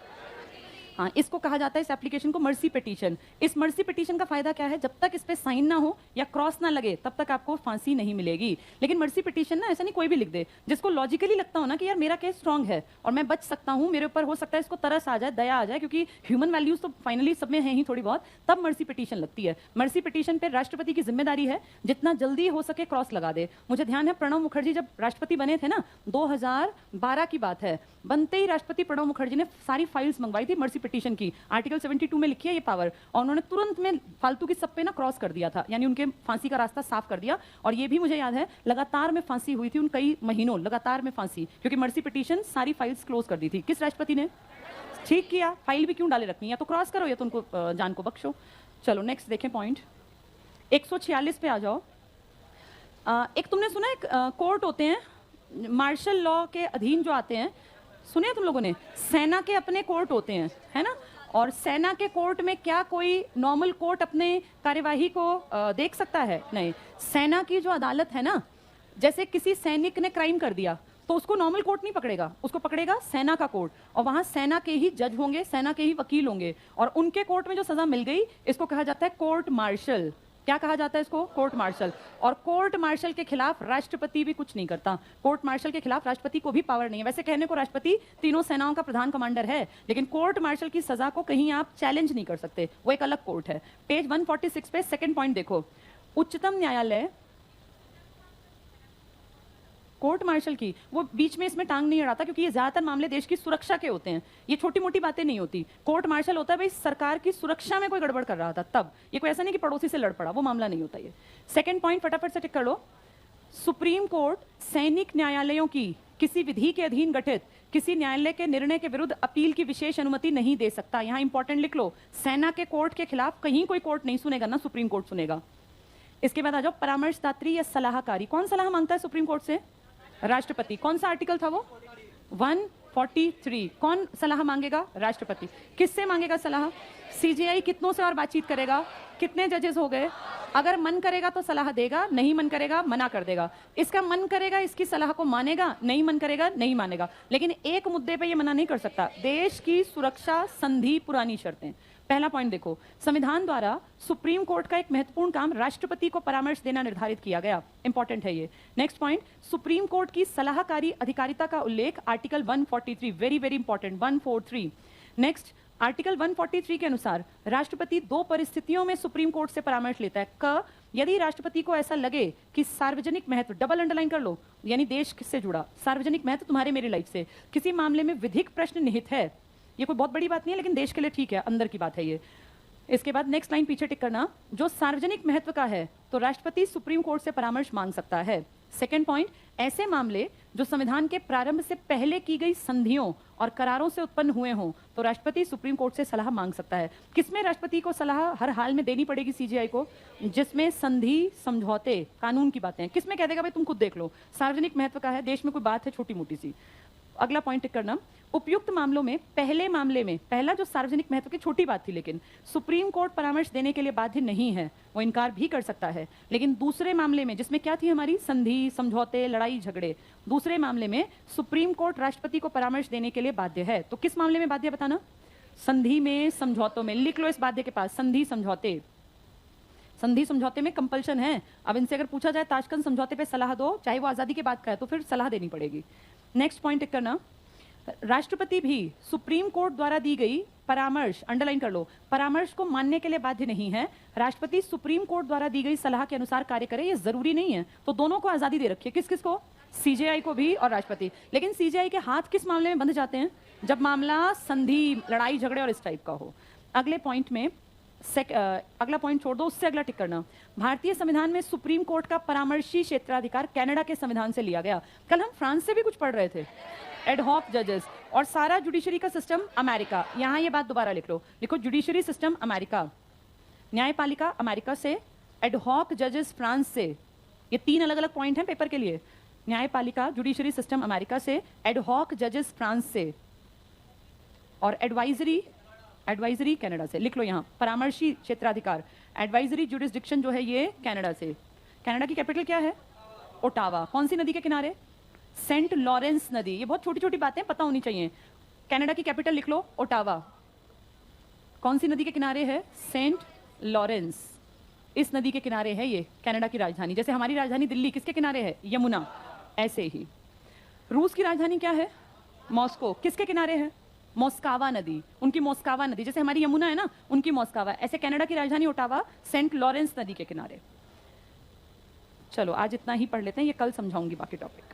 हाँ इसको कहा जाता है, इस एप्लीकेशन को मर्सी पिटीशन। इस मर्सी पिटीशन का फायदा क्या है? जब तक इस पे साइन ना हो या क्रॉस ना लगे तब तक आपको फांसी नहीं मिलेगी। लेकिन मर्सी पिटीशन ना ऐसा नहीं कोई भी लिख दे, जिसको लॉजिकली लगता हो ना कि यार मेरा केस स्ट्रांग है और मैं बच सकता हूँ, मेरे ऊपर हो सकता है इसको तरस आ जाए, दया आ जाए, क्योंकि ह्यूमन वैल्यूज तो फाइनली सब में है ही थोड़ी बहुत, तब मर्सी पिटीशन लगती है। मर्सी पिटीशन पे राष्ट्रपति की जिम्मेदारी है जितना जल्दी हो सके क्रॉस लगा दे। मुझे ध्यान है प्रणब मुखर्जी जब राष्ट्रपति बने थे ना, 2012 की बात है, बनते ही राष्ट्रपति प्रणब मुखर्जी ने सारी फाइल्स मंगवाई थी मर्सी पिटीशन की, आर्टिकल 72 में लिखी है ये पावर, और उन्होंने तुरंत में फालतू की सब पे ना क्रॉस कर दिया था, यानी उनके फांसी का रास्ता साफ कर दिया। और ये भी मुझे याद है लगातार में फांसी हुई थी उन कई महीनों, लगातार में फांसी, क्योंकि मर्सी पिटीशन सारी फाइल्स क्लोज कर दी थी। किस राष्ट्रपति ने? ठीक किया, फाइल भी क्यों डाले रखनी, या तो क्रॉस करो या तो उनको जान को बख्शो। चलो नेक्स्ट देखें पॉइंट 146 पे आ जाओ। एक तुमने सुना एक कोर्ट होते हैं मार्शल लॉ के अधीन जो आते हैं, सुने तुम लोगों ने? सेना के अपने कोर्ट होते हैं, है ना? और सेना के कोर्ट में क्या कोई नॉर्मल कोर्ट अपने कार्यवाही को देख सकता है? नहीं। सेना की जो अदालत है ना, जैसे किसी सैनिक ने क्राइम कर दिया तो उसको नॉर्मल कोर्ट नहीं पकड़ेगा, उसको पकड़ेगा सेना का कोर्ट, और वहां सेना के ही जज होंगे, सेना के ही वकील होंगे, और उनके कोर्ट में जो सजा मिल गई इसको कहा जाता है कोर्ट मार्शल। क्या कहा जाता है इसको? Court martial. और कोर्ट मार्शल के खिलाफ राष्ट्रपति भी कुछ नहीं करता। कोर्ट मार्शल के खिलाफ राष्ट्रपति को भी पावर नहीं है। वैसे कहने को राष्ट्रपति तीनों सेनाओं का प्रधान कमांडर है, लेकिन कोर्ट मार्शल की सजा को कहीं आप चैलेंज नहीं कर सकते, वो एक अलग कोर्ट है। पेज 146 पे सेकंड पॉइंट देखो, उच्चतम न्यायालय कोर्ट मार्शल की, वो बीच में इसमें टांग नहीं अड़ाता, क्योंकि ये ज्यादातर मामले देश की सुरक्षा के होते हैं, ये छोटी मोटी बातें नहीं होती। कोर्ट मार्शल होता है भाई सरकार की सुरक्षा में कोई गड़बड़ कर रहा था तब, ये कोई ऐसा नहीं कि पड़ोसी से लड़ पड़ा, वो मामला नहीं होता ये। सेकंड पॉइंट फटाफट से टिक कर लो, सुप्रीम कोर्ट सैनिक न्यायालयों की किसी विधि के अधीन गठित किसी न्यायालय के निर्णय के विरुद्ध अपील की विशेष अनुमति नहीं दे सकता। यहाँ इंपॉर्टेंट लिख लो, सेना के कोर्ट के खिलाफ कहीं कोई कोर्ट नहीं सुनेगा ना, सुप्रीम कोर्ट सुनेगा। इसके बाद आ जाओ परामर्शदात्री या सलाहकारी। कौन सलाह मांगता है सुप्रीम कोर्ट से? राष्ट्रपति। कौन सा आर्टिकल था वो? 143। कौन सलाह मांगेगा? राष्ट्रपति। किससे मांगेगा सलाह? सीजेआई कितनों से और बातचीत करेगा? कितने जजेस हो गए? अगर मन करेगा तो सलाह देगा, नहीं मन करेगा मना कर देगा। इसका मन करेगा इसकी सलाह को मानेगा, नहीं मन करेगा नहीं मानेगा। लेकिन एक मुद्दे पे ये मना नहीं कर सकता, देश की सुरक्षा संधि पुरानी शर्तें। पहला पॉइंट देखो, संविधान द्वारा सुप्रीम कोर्ट का एक महत्वपूर्ण काम राष्ट्रपति को परामर्श देना निर्धारित किया गया, इंपॉर्टेंट है ये। नेक्स्ट पॉइंट, सुप्रीम कोर्ट की सलाहकारी अधिकारिता का उल्लेख article 143, very very important, 143। Next, article 143 के अनुसार राष्ट्रपति दो परिस्थितियों में सुप्रीम कोर्ट से परामर्श लेता है। क, यदि राष्ट्रपति को ऐसा लगे कि सार्वजनिक महत्व, डबल अंडरलाइन कर लो, यानी देश से जुड़ा सार्वजनिक महत्व तुम्हारे मेरी लाइफ से, किसी मामले में विधिक प्रश्न निहित है, ये कोई बहुत बड़ी बात नहीं है लेकिन देश के लिए ठीक है, अंदर की बात है ये। इसके बाद नेक्स्ट लाइन पीछे टिक करना, जो सार्वजनिक महत्व का है तो राष्ट्रपति सुप्रीम कोर्ट से परामर्श मांग सकता है। सेकंड पॉइंट, ऐसे मामले जो संविधान के प्रारंभ से पहले की गई संधियों और करारों से उत्पन्न हुए हों तो राष्ट्रपति सुप्रीम कोर्ट से सलाह मांग सकता है। किसमें राष्ट्रपति को सलाह हर हाल में देनी पड़ेगी सीजेआई को? जिसमें संधि, समझौते, कानून की बातें हैं। किसमें कह देगा भाई तुम खुद देख लो, सार्वजनिक महत्व का है, देश में कोई बात है छोटी मोटी सी। अगला पॉइंट टिक करना, उपयुक्त मामलों में पहले मामले में, पहला जो सार्वजनिक महत्व की छोटी बात थी, लेकिन सुप्रीम कोर्ट परामर्श देने के लिए बाध्य नहीं है, वो इनकार भी कर सकता है। लेकिन दूसरे मामले में जिसमें क्या थी हमारी संधि, समझौते, लड़ाई झगड़े, दूसरे मामले में सुप्रीम कोर्ट राष्ट्रपति को परामर्श देने के लिए बाध्य है। तो किस मामले में बाध्य बताना? संधि में, समझौतों में। लिख लो इस बाध्य के पास, संधि समझौते। संधि समझौते में कंपल्शन है। अब इनसे अगर पूछा जाए ताशकंद समझौते पे सलाह दो, चाहे वो आजादी के बाद का है, तो फिर सलाह देनी पड़ेगी। नेक्स्ट पॉइंट टिक करना, राष्ट्रपति भी सुप्रीम कोर्ट द्वारा दी गई परामर्श, अंडरलाइन कर लो, परामर्श को मानने के लिए बाध्य नहीं है। राष्ट्रपति सुप्रीम कोर्ट द्वारा दी गई सलाह के अनुसार कार्य करे, ये जरूरी नहीं है। तो दोनों को आजादी दे रखी है। किस किस को? सीजेआई को भी और राष्ट्रपति। लेकिन सीजेआई के हाथ किस मामले में बंध जाते हैं? जब मामला संधि, लड़ाई झगड़े और इस टाइप का हो। अगले पॉइंट में अगला पॉइंट छोड़ दो, उससे अगला टिक करना, भारतीय संविधान में सुप्रीम कोर्ट का परामर्शी क्षेत्राधिकार कनाडा के संविधान से लिया गया। कल हम फ्रांस से भी कुछ पढ़ रहे थे, एडहॉक जजेस, और सारा जुडिशरी का सिस्टम अमेरिका। यहां ये बात दोबारा लिख लो, लिखो जुडिशरी सिस्टम अमेरिका, न्यायपालिका अमेरिका से, एडहॉक जजेस फ्रांस से। ये 3 अलग अलग पॉइंट हैं पेपर के लिए। न्यायपालिका, जुडिशरी सिस्टम अमेरिका से, एडहॉक जजेस फ्रांस से, और एडवाइजरी कनाडा से। लिख लो यहाँ, परामर्शी क्षेत्राधिकार, एडवाइजरी जुरिस्डिक्शन जो है ये कनाडा से। कनाडा की कैपिटल क्या है? ओटावा। कौन सी नदी के किनारे? सेंट लॉरेंस नदी। ये बहुत छोटी छोटी बातें पता होनी चाहिए। कनाडा की कैपिटल लिख लो, ओटावा। कौन सी नदी के किनारे है? Saint Lawrence. इस नदी के किनारे है ये कनाडा की राजधानी। जैसे हमारी राजधानी दिल्ली किसके किनारे है? यमुना। ऐसे ही रूस की राजधानी क्या है? मॉस्को। किसके किनारे है? मोस्कावा नदी। उनकी मोस्कावा नदी, जैसे हमारी यमुना है ना, उनकी मोस्कावा। ऐसे कनाडा की राजधानी ओटावा सेंट लॉरेंस नदी के किनारे। चलो आज इतना ही पढ़ लेते हैं, ये कल समझाऊंगी बाकी टॉपिक।